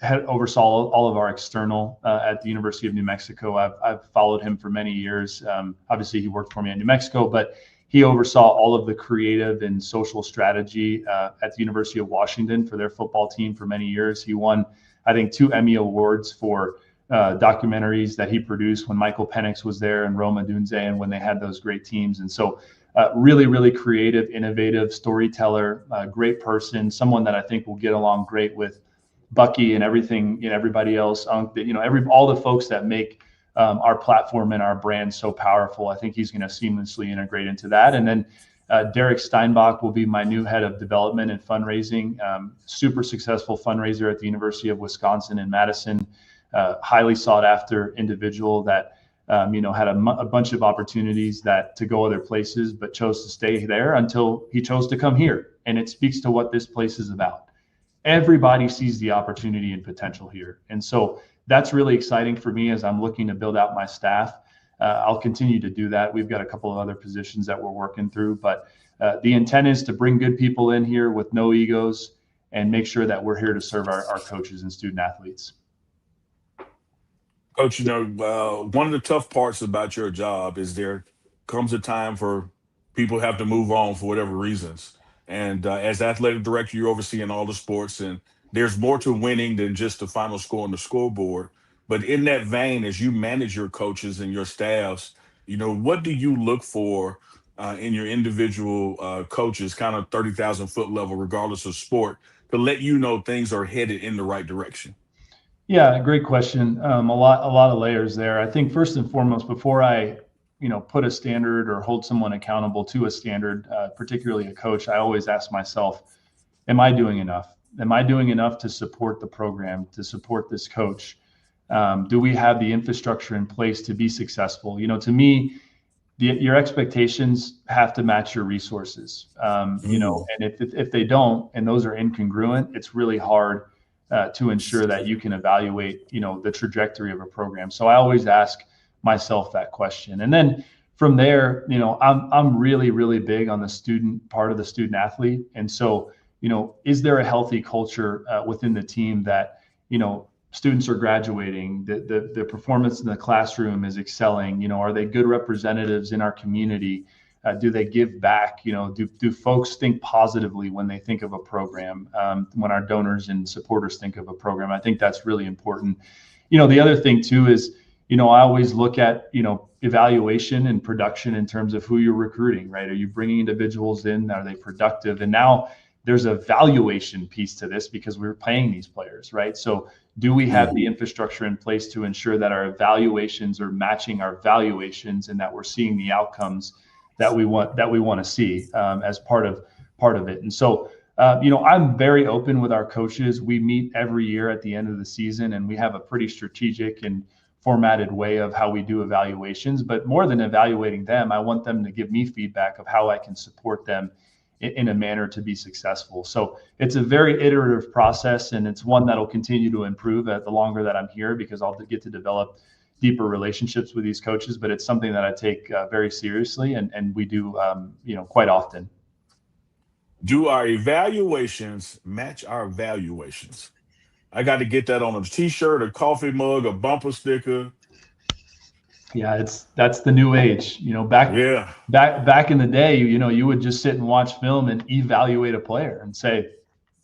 oversaw all of our external at the University of New Mexico. I've followed him for many years. Obviously, he worked for me at New Mexico, but he oversaw all of the creative and social strategy at the University of Washington for their football team for many years. He won, I think, 2 Emmy Awards for documentaries that he produced when Michael Penix was there and Roma Dunze, and when they had those great teams. And so really, really creative, innovative storyteller, great person, someone that I think will get along great with Bucky and everything, everybody else, all the folks that make our platform and our brand so powerful. I think he's going to seamlessly integrate into that. And then Derek Steinbach will be my new head of development and fundraising. Super successful fundraiser at the University of Wisconsin in Madison. Highly sought after individual that had a bunch of opportunities to go other places, but chose to stay there until he chose to come here. And it speaks to what this place is about. Everybody sees the opportunity and potential here. And so that's really exciting for me as I'm looking to build out my staff. I'll continue to do that. We've got a couple of other positions that we're working through, but the intent is to bring good people in here with no egos and make sure that we're here to serve our coaches and student athletes. Coach, one of the tough parts about your job is there comes a time for people have to move on for whatever reasons. And as athletic director, you're overseeing all the sports, and there's more to winning than just the final score on the scoreboard. But in that vein, as you manage your coaches and your staffs, what do you look for in your individual coaches, kind of 30,000-foot level, regardless of sport, to let you know things are headed in the right direction? Yeah, great question. A lot of layers there. I think first and foremost, before I put a standard or hold someone accountable to a standard, particularly a coach, I always ask myself, am I doing enough? Am I doing enough to support the program, to support this coach? Do we have the infrastructure in place to be successful? To me, your expectations have to match your resources. And if they don't, and those are incongruent, it's really hard to ensure that you can evaluate, the trajectory of a program. So I always ask myself that question. And then from there, I'm really, really big on the student part of the student athlete. And so, is there a healthy culture within the team that, students are graduating, the performance in the classroom is excelling, are they good representatives in our community? Do they give back? Do folks think positively when they think of a program, when our donors and supporters think of a program? I think that's really important. The other thing too is, I always look at, evaluation and production in terms of who you're recruiting, right? Are you bringing individuals in? Are they productive? And now there's a valuation piece to this because we're paying these players, right? So do we have the infrastructure in place to ensure that our evaluations are matching our valuations and that we're seeing the outcomes that we want to see as part of it? And so, I'm very open with our coaches. We meet every year at the end of the season, and we have a pretty strategic and formatted way of how we do evaluations. But more than evaluating them, I want them to give me feedback of how I can support them in a manner to be successful. So it's a very iterative process, and it's one that'll continue to improve the longer that I'm here, because I'll get to develop deeper relationships with these coaches. But it's something that I take very seriously, and we do quite often. Do our evaluations match our valuations? I got to get that on a t-shirt, a coffee mug, a bumper sticker. Yeah, that's the new age. Back in the day, you would just sit and watch film and evaluate a player and say,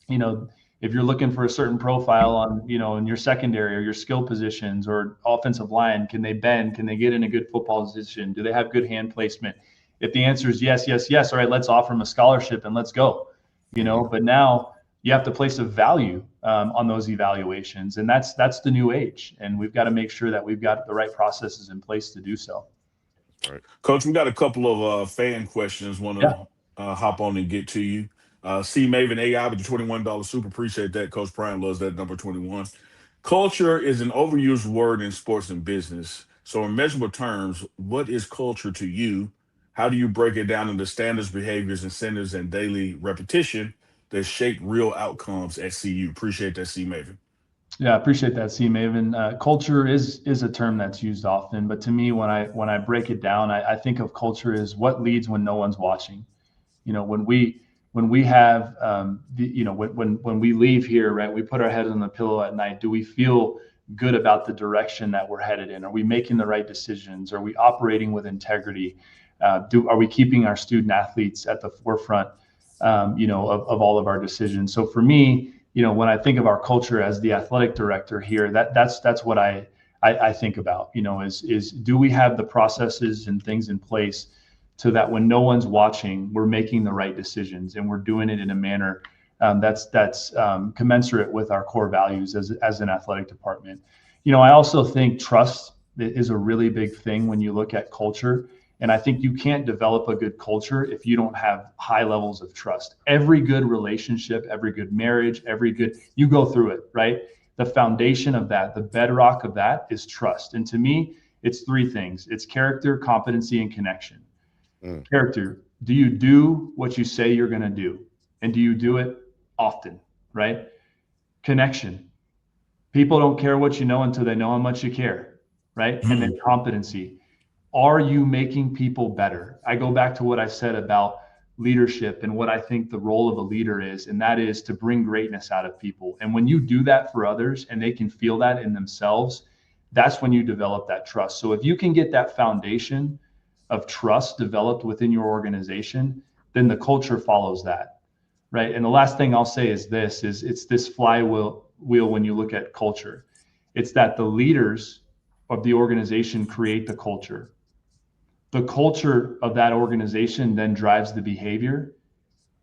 if you're looking for a certain profile on, in your secondary or your skill positions or offensive line, can they bend? Can they get in a good football position? Do they have good hand placement? If the answer is yes, yes, yes, all right, let's offer them a scholarship and let's go. But now you have to place a value on those evaluations, and that's the new age. And we've got to make sure that we've got the right processes in place to do so. All right. Coach, we got a couple of fan questions. Want to hop on and get to you. C Maven AI with the $21 super. Appreciate that. Coach Prime loves that number 21. Culture is an overused word in sports and business. So in measurable terms, what is culture to you? How do you break it down into standards, behaviors, incentives, and daily repetition that shape real outcomes at CU? Appreciate that, C Maven. Yeah, I appreciate that, C Maven. Culture is a term that's used often, but to me, when I break it down, I think of culture as what leads when no one's watching. When when we have, when we leave here, right, we put our head on the pillow at night, do we feel good about the direction that we're headed in? Are we making the right decisions? Are we operating with integrity? Are we keeping our student athletes at the forefront, of all of our decisions? So for me, when I think of our culture as the athletic director here, that's what I think about, is do we have the processes and things in place so that when no one's watching, we're making the right decisions and we're doing it in a manner that's commensurate with our core values as an athletic department. I also think trust is a really big thing when you look at culture. And I think you can't develop a good culture if you don't have high levels of trust. Every good relationship, every good marriage, you go through it, right? The foundation of that, the bedrock of that is trust. And to me, it's three things. It's character, competency, and connection. Character, do you do what you say you're going to do? And do you do it often, right? Connection. People don't care what you know until they know how much you care, right? And then competency. Are you making people better? I go back to what I said about leadership and what I think the role of a leader is, and that is to bring greatness out of people. And when you do that for others and they can feel that in themselves, that's when you develop that trust. So if you can get that foundation of trust developed within your organization, then the culture follows that, right? And the last thing I'll say is it's this flywheel when you look at culture. It's that the leaders of the organization create the culture. The culture of that organization then drives the behavior.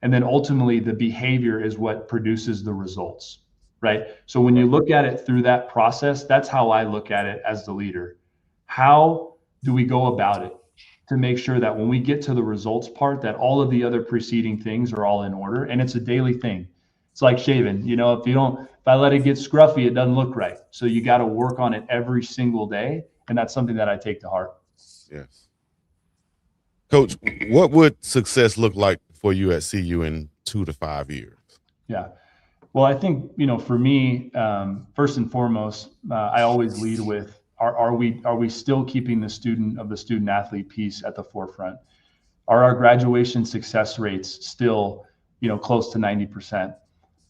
And then ultimately the behavior is what produces the results, right? So when you look at it through that process, that's how I look at it as the leader. How do we go about it to make sure that when we get to the results part, that all of the other preceding things are all in order? And it's a daily thing. It's like shaving, if I let it get scruffy, it doesn't look right. So you got to work on it every single day. And that's something that I take to heart. Yes. Coach, what would success look like for you at CU in 2 to 5 years? Yeah. Well, I think, for me, first and foremost, I always lead with, are we still keeping the student athlete piece at the forefront? Are our graduation success rates still, close to 90%? Is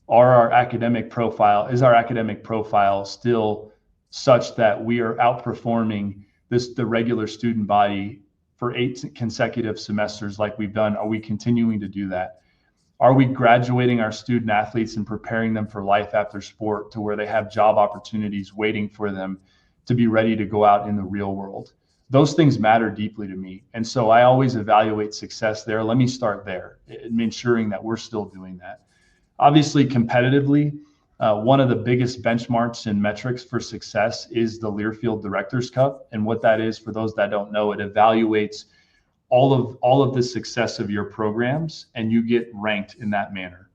our academic profile still such that we are outperforming the regular student body for 8 consecutive semesters like we've done? Are we continuing to do that? Are we graduating our student athletes and preparing them for life after sport to where they have job opportunities waiting for them to be ready to go out in the real world? Those things matter deeply to me. And so I always evaluate success there. Let me start there, ensuring that we're still doing that. Obviously, competitively, one of the biggest benchmarks and metrics for success is the Learfield Directors Cup. And what that is, for those that don't know, it evaluates all of the success of your programs, and you get ranked in that manner.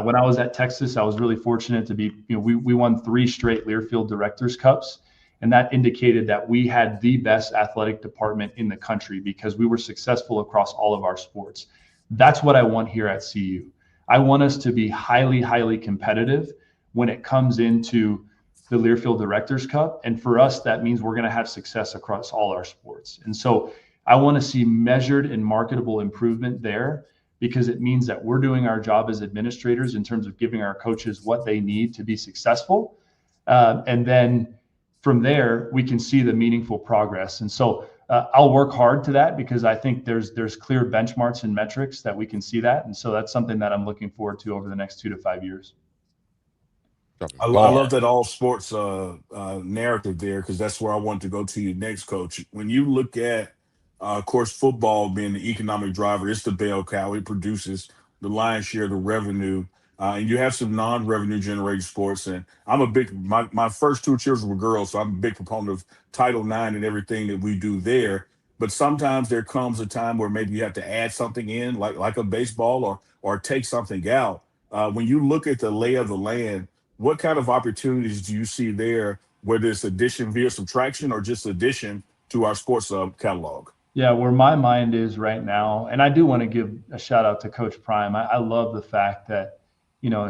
When I was at Texas, I was really fortunate to be, we won 3 straight Learfield Directors Cups. And that indicated that we had the best athletic department in the country because we were successful across all of our sports. That's what I want here at CU. I want us to be highly, highly competitive when it comes into the Learfield Directors Cup. And for us, that means we're going to have success across all our sports. And so I want to see measured and marketable improvement there, because it means that we're doing our job as administrators in terms of giving our coaches what they need to be successful. And then from there, we can see the meaningful progress. And so I'll work hard to that, because I think there's clear benchmarks and metrics that we can see that. And so that's something that I'm looking forward to over the next 2 to 5 years. I love that all sports narrative there, because that's where I want to go to you next, Coach. When you look at, of course, football being the economic driver, it's the bell cow. It produces the lion's share of the revenue. And you have some non-revenue generating sports. And I'm my first 2 children were girls, so I'm a big proponent of Title IX and everything that we do there. But sometimes there comes a time where maybe you have to add something in, like a baseball, or take something out. When you look at the lay of the land, what kind of opportunities do you see there, whether it's addition via subtraction or just addition to our sports catalog? Yeah, where my mind is right now, and I do want to give a shout out to Coach Prime. I love the fact that,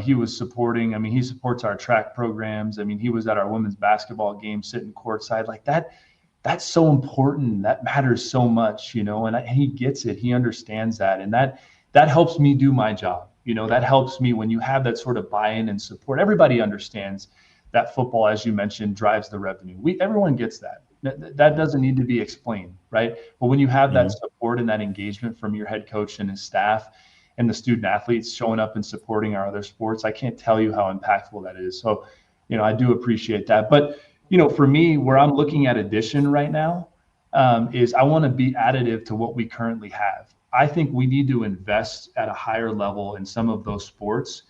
he was supporting, he supports our track programs. He was at our women's basketball game sitting courtside. Like that's so important. That matters so much, and he gets it. He understands that. And that helps me do my job, That helps me when you have that sort of buy-in and support. Everybody understands that football, as you mentioned, drives the revenue. Everyone gets that. That doesn't need to be explained, right? But when you have that support and that engagement from your head coach and his staff and the student athletes showing up and supporting our other sports, I can't tell you how impactful that is. So, I do appreciate that. But, for me, where I'm looking at addition right now is I want to be additive to what we currently have. I think we need to invest at a higher level in some of those sports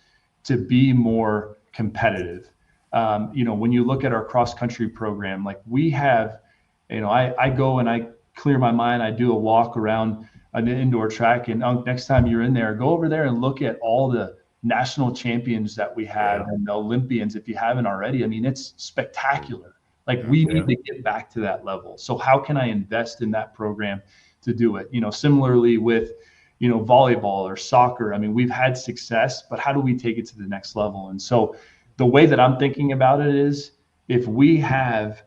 to be more competitive. When you look at our cross country program, like we have, I go and I clear my mind. I do a walk around an indoor track, and next time you're in there, go over there and look at all the national champions that we have and the Olympians, if you haven't already. I mean, it's spectacular. Like we need to get back to that level. So how can I invest in that program to do it? Similarly with, volleyball or soccer. I mean, we've had success, but how do we take it to the next level? And so the way that I'm thinking about it is, if we have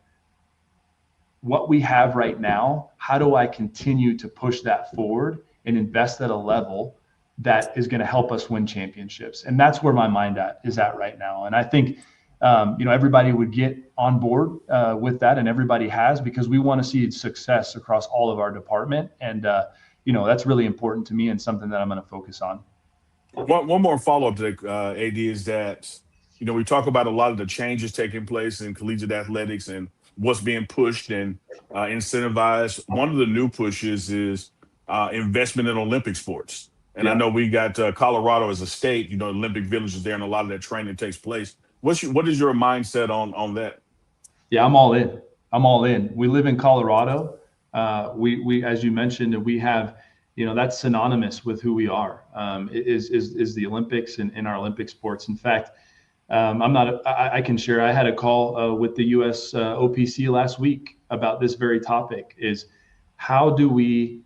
what we have right now, how do I continue to push that forward and invest at a level that is going to help us win championships? And that's where my mind is at right now. And I think, everybody would get on board with that, and everybody has, because we want to see success across all of our department. And, that's really important to me and something that I'm going to focus on. One more follow-up to that, AD, is that, we talk about a lot of the changes taking place in collegiate athletics and what's being pushed and incentivized. One of the new pushes is investment in Olympic sports. And I know we got Colorado as a state, Olympic villages there, and a lot of that training takes place. What is your mindset on that? Yeah, I'm all in. We live in Colorado. We, as you mentioned, we have, that's synonymous with who we are. Is the Olympics and our Olympic sports. In fact, I can share. I had a call with the U.S. OPC last week about this very topic: is how do we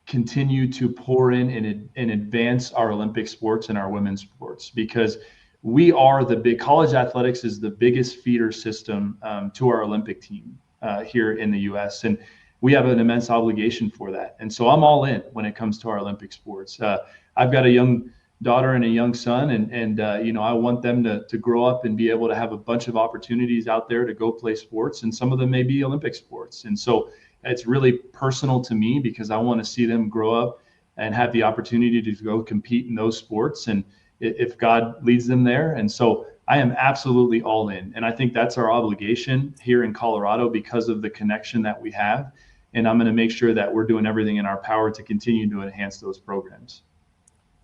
continue to pour in and advance our Olympic sports and our women's sports? Because we are college athletics is the biggest feeder system to our Olympic team here in the U.S. And we have an immense obligation for that. And so I'm all in when it comes to our Olympic sports. I've got a young daughter and a young son, and I want them to grow up and be able to have a bunch of opportunities out there to go play sports, and some of them may be Olympic sports. And so it's really personal to me, because I want to see them grow up and have the opportunity to go compete in those sports, and if God leads them there. And so I am absolutely all in. And I think that's our obligation here in Colorado because of the connection that we have. And I'm going to make sure that we're doing everything in our power to continue to enhance those programs.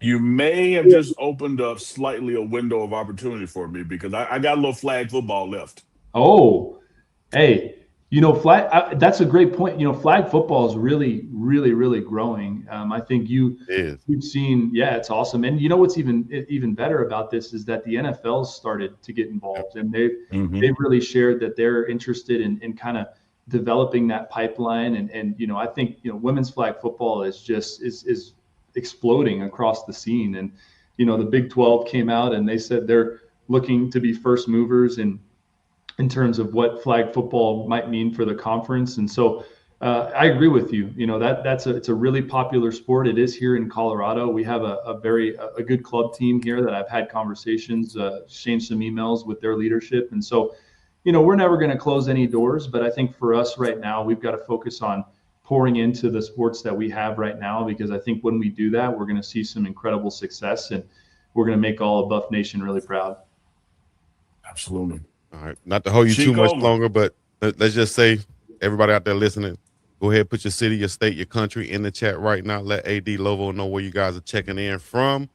You may have just opened up slightly a window of opportunity for me, because I got a little flag football left. Oh, hey, that's a great point. Flag football is really, really, really growing. I think you've seen, it's awesome. And what's even better about this is that the NFL's started to get involved, and they've really shared that they're interested in kind of developing that pipeline. And I think, women's flag football is exploding across the scene. And, the Big 12 came out and they said they're looking to be first movers in terms of what flag football might mean for the conference. And so I agree with you. It's a really popular sport. It is here in Colorado. We have a good club team here that I've had conversations, exchanged some emails with their leadership. And so, we're never going to close any doors, but I think for us right now, we've got to focus on pouring into the sports that we have right now, because I think when we do that, we're going to see some incredible success, and we're going to make all of Buff Nation really proud. Absolutely. All right. Not to hold you too much longer, but let's just say, everybody out there listening, go ahead, put your city, your state, your country in the chat right now. Let AD Lovo know where you guys are checking in from.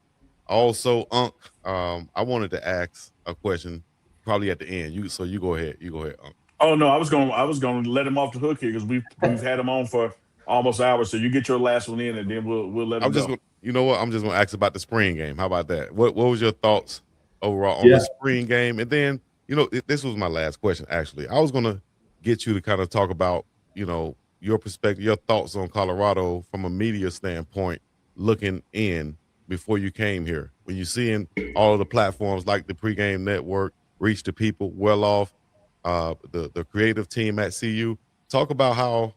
Also, Unc, I wanted to ask a question probably at the end. You go ahead. Unc. Oh no, I was going to let him off the hook here, because we've had him on for almost an hour. So you get your last one in, and then we'll let him go. You know what? I'm just going to ask about the spring game. How about that? What was your thoughts overall on the spring game? And then, this was my last question, actually. I was going to get you to kind of talk about, your perspective, your thoughts on Colorado from a media standpoint, looking in before you came here. When you're seeing all of the platforms like the pregame network reach the people well off, the creative team at CU, talk about how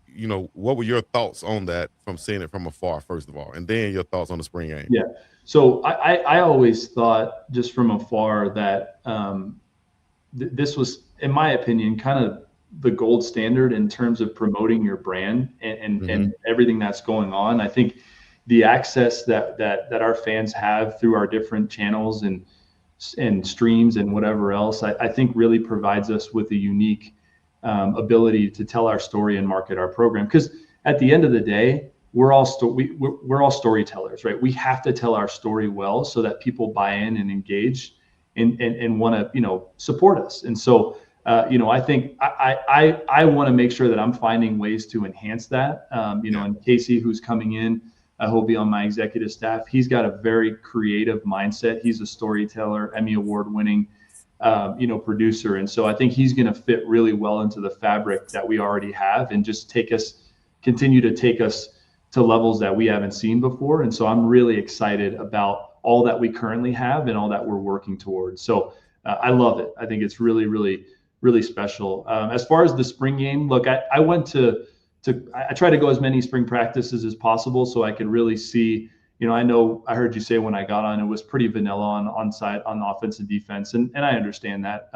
you know, what were your thoughts on that from seeing it from afar, first of all, and then your thoughts on the spring game? Yeah. So I always thought just from afar that this was, in my opinion, kind of the gold standard in terms of promoting your brand and everything that's going on. I think the access that our fans have through our different channels and streams and whatever else, I think really provides us with a unique ability to tell our story and market our program. Because at the end of the day, we're all storytellers, right? We have to tell our story well so that people buy in and engage and want to, you know, support us. And so, you know, I think I want to make sure that I'm finding ways to enhance that. You know, and Casey, who's coming in, he'll be on my executive staff. He's got a very creative mindset. He's a storyteller, Emmy Award winning, you know, producer. And so I think he's going to fit really well into the fabric that we already have and just continue to take us to levels that we haven't seen before. And so I'm really excited about all that we currently have and all that we're working towards. So I love it. I think it's really, really, really special. As far as the spring game, look, I went I try to go as many spring practices as possible so I could really see, you know, I heard you say when I got on, it was pretty vanilla on side, on offense and defense. And I understand that.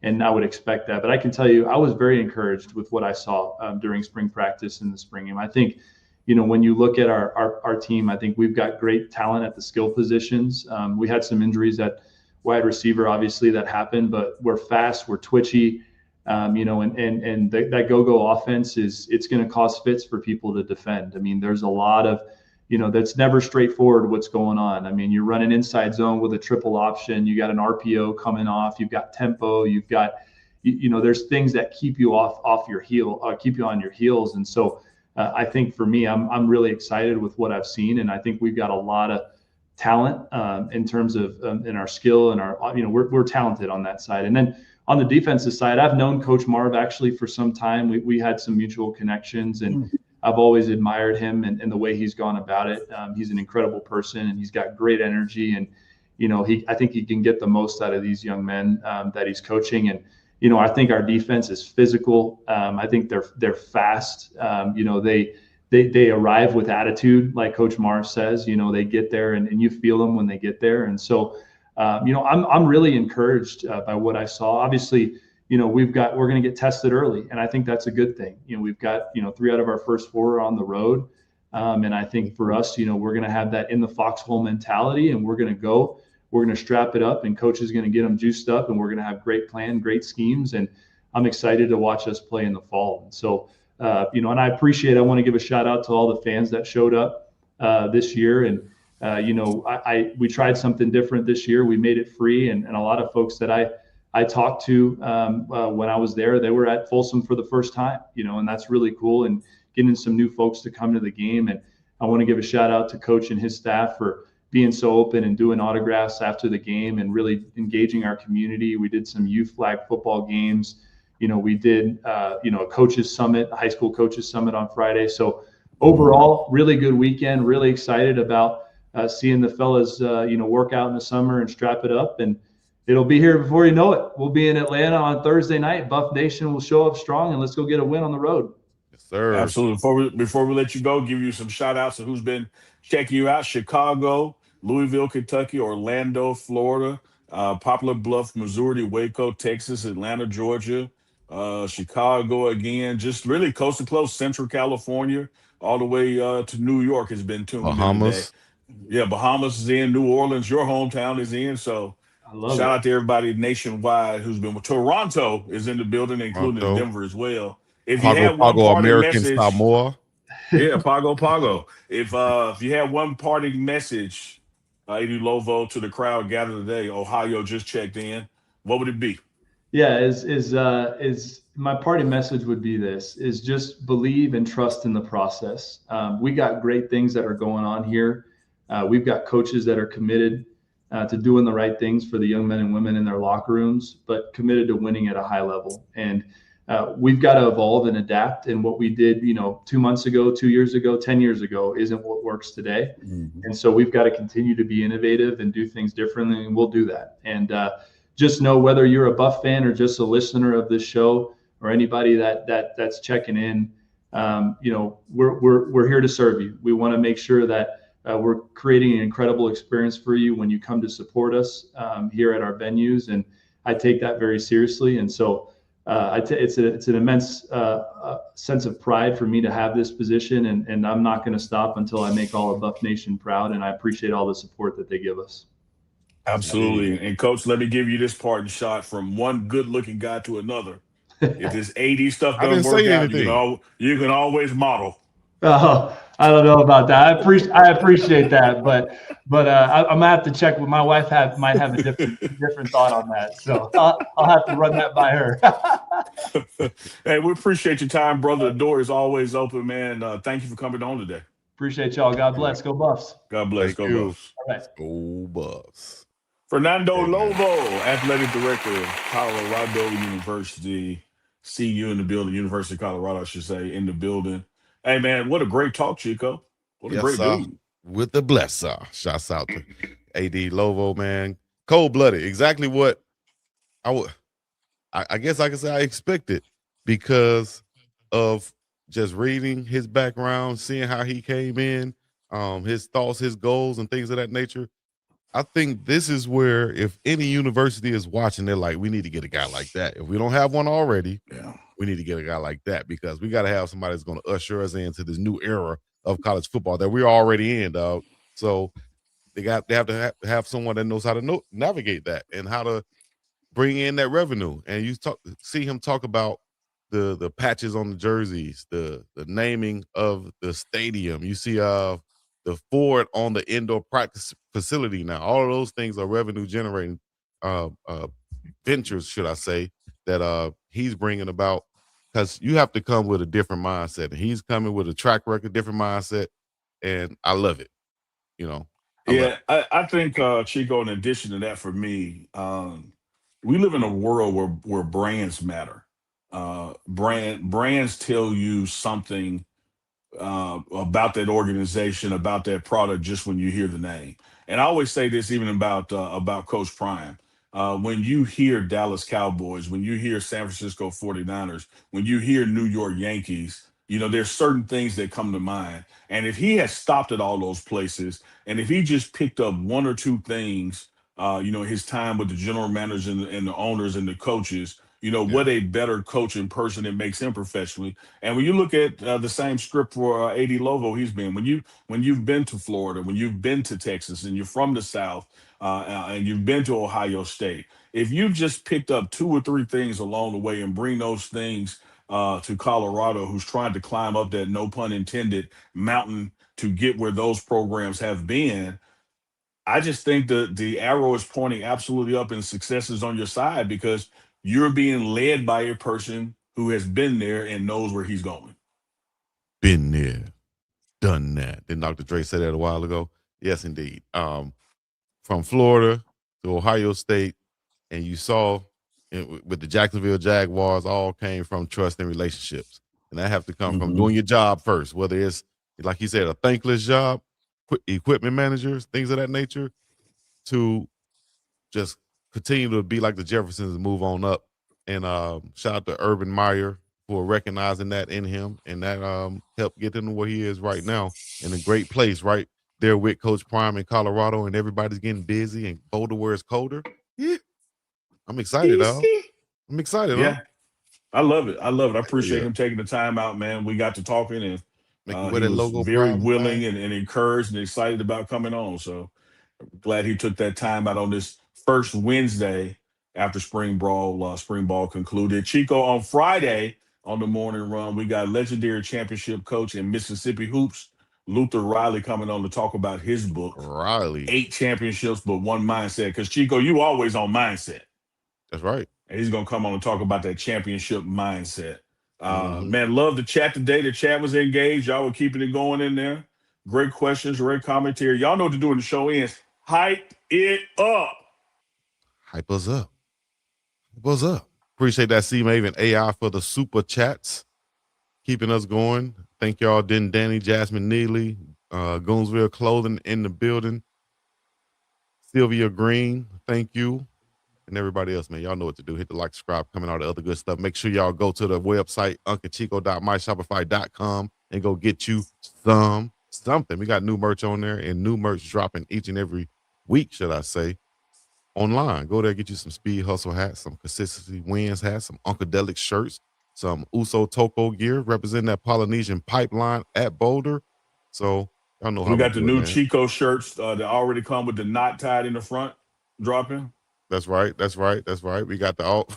And I would expect that, but I can tell you, I was very encouraged with what I saw during spring practice in the spring game. I think, you know, when you look at our team, I think we've got great talent at the skill positions. We had some injuries at wide receiver, obviously, that happened, but we're fast, we're twitchy, you know, and that go-go offense it's going to cause fits for people to defend. I mean, there's a lot of, you know, that's never straightforward what's going on. I mean, you're running inside zone with a triple option. You got an RPO coming off. You've got tempo. You've got, you know, there's things that keep you off your heel, keep you on your heels. And so I think for me, I'm really excited with what I've seen, and I think we've got a lot of talent in terms of in our skill and our, you know, we're talented on that side. And then on the defensive side, I've known Coach Marv actually for some time. We had some mutual connections, and I've always admired him and the way he's gone about it. He's an incredible person, and he's got great energy. And, you know, I think he can get the most out of these young men that he's coaching. And, you know, I think our defense is physical. I think they're fast. You know, they arrive with attitude, like Coach Marv says. You know, they get there, and you feel them when they get there. And so, you know, I'm really encouraged by what I saw. Obviously, you know, we're going to get tested early, and I think that's a good thing. You know, we've got, you know, 3 out of our first 4 are on the road. And I think for us, you know, we're going to have that in the foxhole mentality, and we're going to strap it up, and coach is going to get them juiced up, and we're going to have great plan, great schemes. And I'm excited to watch us play in the fall. And so, you know, and I want to give a shout out to all the fans that showed up this year. And, you know, we tried something different this year. We made it free. And a lot of folks that I talked to when I was there, they were at Folsom for the first time, you know, and that's really cool. And getting some new folks to come to the game. And I want to give a shout out to Coach and his staff for being so open and doing autographs after the game and really engaging our community. We did some youth flag football games. You know, we did, you know, a coaches summit, a high school coaches summit on Friday. So overall, really good weekend, really excited about seeing the fellas, you know, work out in the summer and strap it up. And it'll be here before you know it. We'll be in Atlanta on Thursday night. Buff Nation will show up strong, and let's go get a win on the road. Yes, sir. Absolutely. Before we let you go, give you some shout outs to who's been checking you out: Chicago, Louisville, Kentucky, Orlando, Florida, Poplar Bluff, Missouri, Waco, Texas, Atlanta, Georgia, Chicago again, just really coast to coast, Central California, all the way to New York has been tuned in today. Bahamas. Yeah, Bahamas is in, New Orleans, your hometown is in. So shout out to everybody nationwide who's been. Toronto is in the building, including Toronto. Denver as well. If you had one Pago parting American message, Samoa. yeah, Pago. If you had one parting message, Eddie Lovo, to the crowd gathered today, Ohio just checked in, what would it be? Yeah, is my parting message would be this: is just believe and trust in the process. We got great things that are going on here. We've got coaches that are committed to doing the right things for the young men and women in their locker rooms, but committed to winning at a high level. And we've got to evolve and adapt. And what we did, you know, 2 months ago, 2 years ago, 10 years ago isn't what works today. Mm-hmm. And so we've got to continue to be innovative and do things differently, and we'll do that. And just know, whether you're a Buff fan or just a listener of this show or anybody that's checking in, we're here to serve you. We want to make sure that we're creating an incredible experience for you when you come to support us here at our venues, and I take that very seriously. And so it's an immense sense of pride for me to have this position, and I'm not going to stop until I make all of Buff Nation proud. And I appreciate all the support that they give us. Absolutely. And coach, let me give you this parting shot from one good looking guy to another. If this AD stuff I doesn't didn't work say out, anything. you can always model. Oh, I don't know about that. I appreciate that, but I'm gonna have to check with my wife. Might have a different thought on that, so I'll have to run that by her. Hey, we appreciate your time, brother. The door is always open, man. Thank you for coming on today. Appreciate y'all. God Yeah. bless. Go Buffs. God bless. Thank Go you. Buffs. All right. Go Buffs. Fernando Hey, man. Lovo, athletic director, Colorado University. See you in the building, University of Colorado, I should say, in the building. Hey, man, what a great talk, Chico. What a Yes, great sir. dude. With the blesser. Shouts out to AD Lovo, man. Cold-blooded. Exactly what I guess I can say I expected because of just reading his background, seeing how he came in, his thoughts, his goals, and things of that nature. I think this is where if any university is watching, they're like, we need to get a guy like that. If we don't have one already, Yeah. we need to get a guy like that because we got to have somebody that's going to usher us into this new era of college football that we're already in, dog. So they have to have someone that knows how to navigate that and how to bring in that revenue. And you see him talk about the patches on the jerseys, the naming of the stadium. You see the Ford on the indoor practice facility now. All of those things are revenue generating ventures, should I say, that he's bringing about, because you have to come with a different mindset. And he's coming with a track record, different mindset, and I love it. I love Yeah, it. I think Chico, in addition to that, for me, we live in a world where brands matter. Brands tell you something about that organization, about that product, just when you hear the name. And I always say this, even about Coach Prime. When you hear Dallas Cowboys, when you hear San Francisco 49ers, when you hear New York Yankees, there's certain things that come to mind. And if he had stopped at all those places, and if he just picked up one or two things, his time with the general managers and the owners and the coaches, Yeah. what a better coach in person it makes him professionally. And when you look at the same script for AD Lovo, he's been when you've been to Florida, when you've been to Texas, and you're from the South, and you've been to Ohio State. If you just picked up two or three things along the way and bring those things to Colorado, who's trying to climb up that, no pun intended, mountain to get where those programs have been, I just think the arrow is pointing absolutely up and success is on your side because you're being led by a person who has been there and knows where he's going. Been there, done that. Didn't Dr. Dre say that a while ago? Yes, indeed. From Florida to Ohio State, and you saw with the Jacksonville Jaguars, all came from trust and relationships. And that have to come from Mm-hmm. doing your job first, whether it's, like you said, a thankless job, equipment managers, things of that nature, to just continue to be like the Jeffersons and move on up. And shout out to Urban Meyer for recognizing that in him, and that helped get him to where he is right now, in a great place right there with Coach Prime in Colorado, and everybody's getting busy and colder where it's colder. Yeah, I'm excited, dog. I'm excited, huh? Yeah, I love it. I love it. I appreciate Yeah. him taking the time out, man. We got to talking, and Make me wear he that was logo very Prime willing flag. and encouraged and excited about coming on. So glad he took that time out on this first Wednesday after spring ball concluded. Chico, on Friday on the morning run, we got legendary championship coach in Mississippi hoops, Luther Riley, coming on to talk about his book, Riley. 8 championships but one mindset. Because Chico, you always on mindset. That's right. And he's gonna come on and talk about that championship mindset. Mm-hmm. Man, love the chat today. The chat was engaged. Y'all were keeping it going in there. Great questions, great commentary. Y'all know what to do when the show ends. Hype it up. Hype us up. Hype us up. Appreciate that C Maven AI for the super chats, keeping us going. Thank y'all, Den Danny, Jasmine Neely, Goonsville Clothing in the building. Sylvia Green, thank you. and everybody else, man, y'all know what to do. Hit the like, subscribe, comment, all the other good stuff. Make sure y'all go to the website, unclechico.myshopify.com, and go get you something. We got new merch on there, and new merch dropping each and every week, should I say, online. Go there, get you some Speed Hustle hats, some Consistency Wins hats, some Uncadelic shirts, some Uso Toko gear representing that Polynesian pipeline at Boulder. So y'all know how We got the do it, new man. Chico shirts that already come with the knot tied in the front, dropping. That's right. That's right. That's right. We got the all.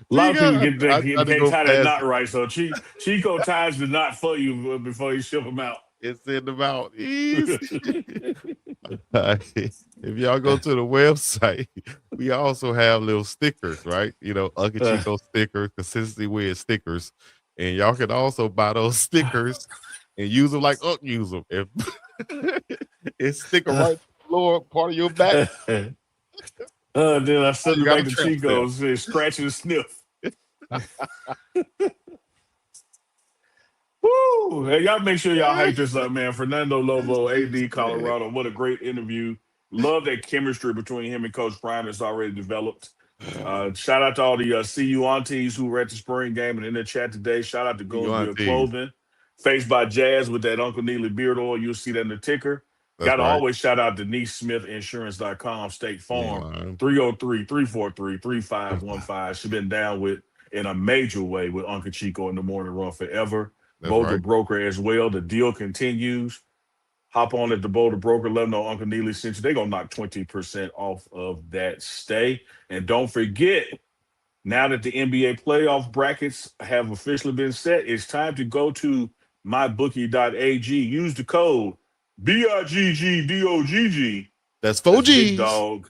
A lot of people can't tie that past knot right, so Chico ties the knot for you before you ship them out. It's in the mouth. Easy. If y'all go to the website, we also have little stickers, right? You know, Uncle Chico stickers, Consistency Weird stickers, and y'all can also buy those stickers and use them like Unc use them. If it's sticker right lower part of your back. Then I send it back to Chico, scratch and sniff. Woo! Hey, y'all make sure y'all hype this up, man. Fernando Lovo, AD Colorado. What a great interview. Love that chemistry between him and Coach Prime that's already developed. Shout out to all the CU aunties who were at the spring game and in the chat today. Shout out to Goldsville Clothing. Faced by Jazz with that Uncle Neely beard oil. You'll see that in the ticker. Got to always shout out Denise Smith Insurance.com, State Farm, 303-343-3515. She's been down with in a major way with Uncle Chico in the morning run forever. Boulder Broker as well. The deal continues. Hop on at the Boulder Broker. Let them know Uncle Neely sent you. They're going to knock 20% off of that stay. And don't forget, now that the NBA playoff brackets have officially been set, it's time to go to mybookie.ag. Use the code BIGGDOGG. That's 4Gs. BiggDogg.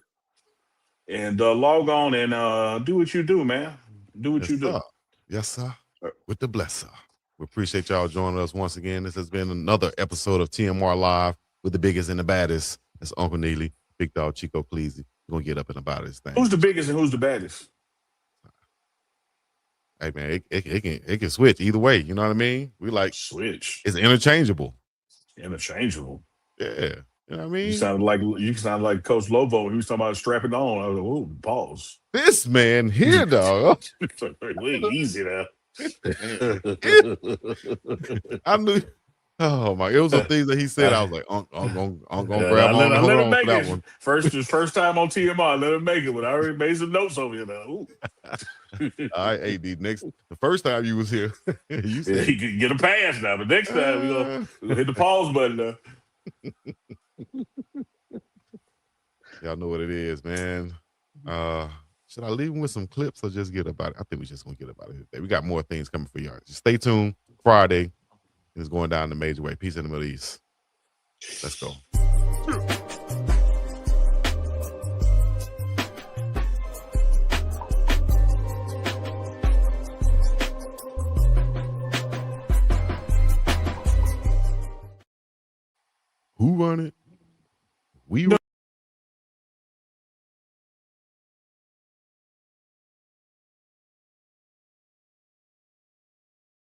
And log on and do what you do, man. Do what you do. Yes, sir. With the blesser. We appreciate y'all joining us once again. This has been another episode of TMR Live with the biggest and the baddest. That's Uncle Neely, Big Dog Chico Cleasy. We're going to get up and about this thing. Who's the biggest and who's the baddest? Hey, man, it can switch either way. You know what I mean? We like switch. It's interchangeable. Interchangeable. Yeah. You know what I mean? You sound like Coach Lovo when he was talking about strapping on. I was like, oh, pause. This man here, dog. Easy now. I knew. Oh my! It was some things that he said. I was like, I'm gonna grab on. Let him make it. One. First time on TMR. Let him make it. But I already made some notes over here now. Ooh. All right, AD. The first time you was here, you said he could get a pass now. But next time we gonna hit the pause button now. Y'all know what it is, man. Should I leave him with some clips or just get about it? I think we just gonna get about it today. We got more things coming for y'all. Just stay tuned. Friday is going down the major way. Peace in the Middle East. Let's go. Who run it? We run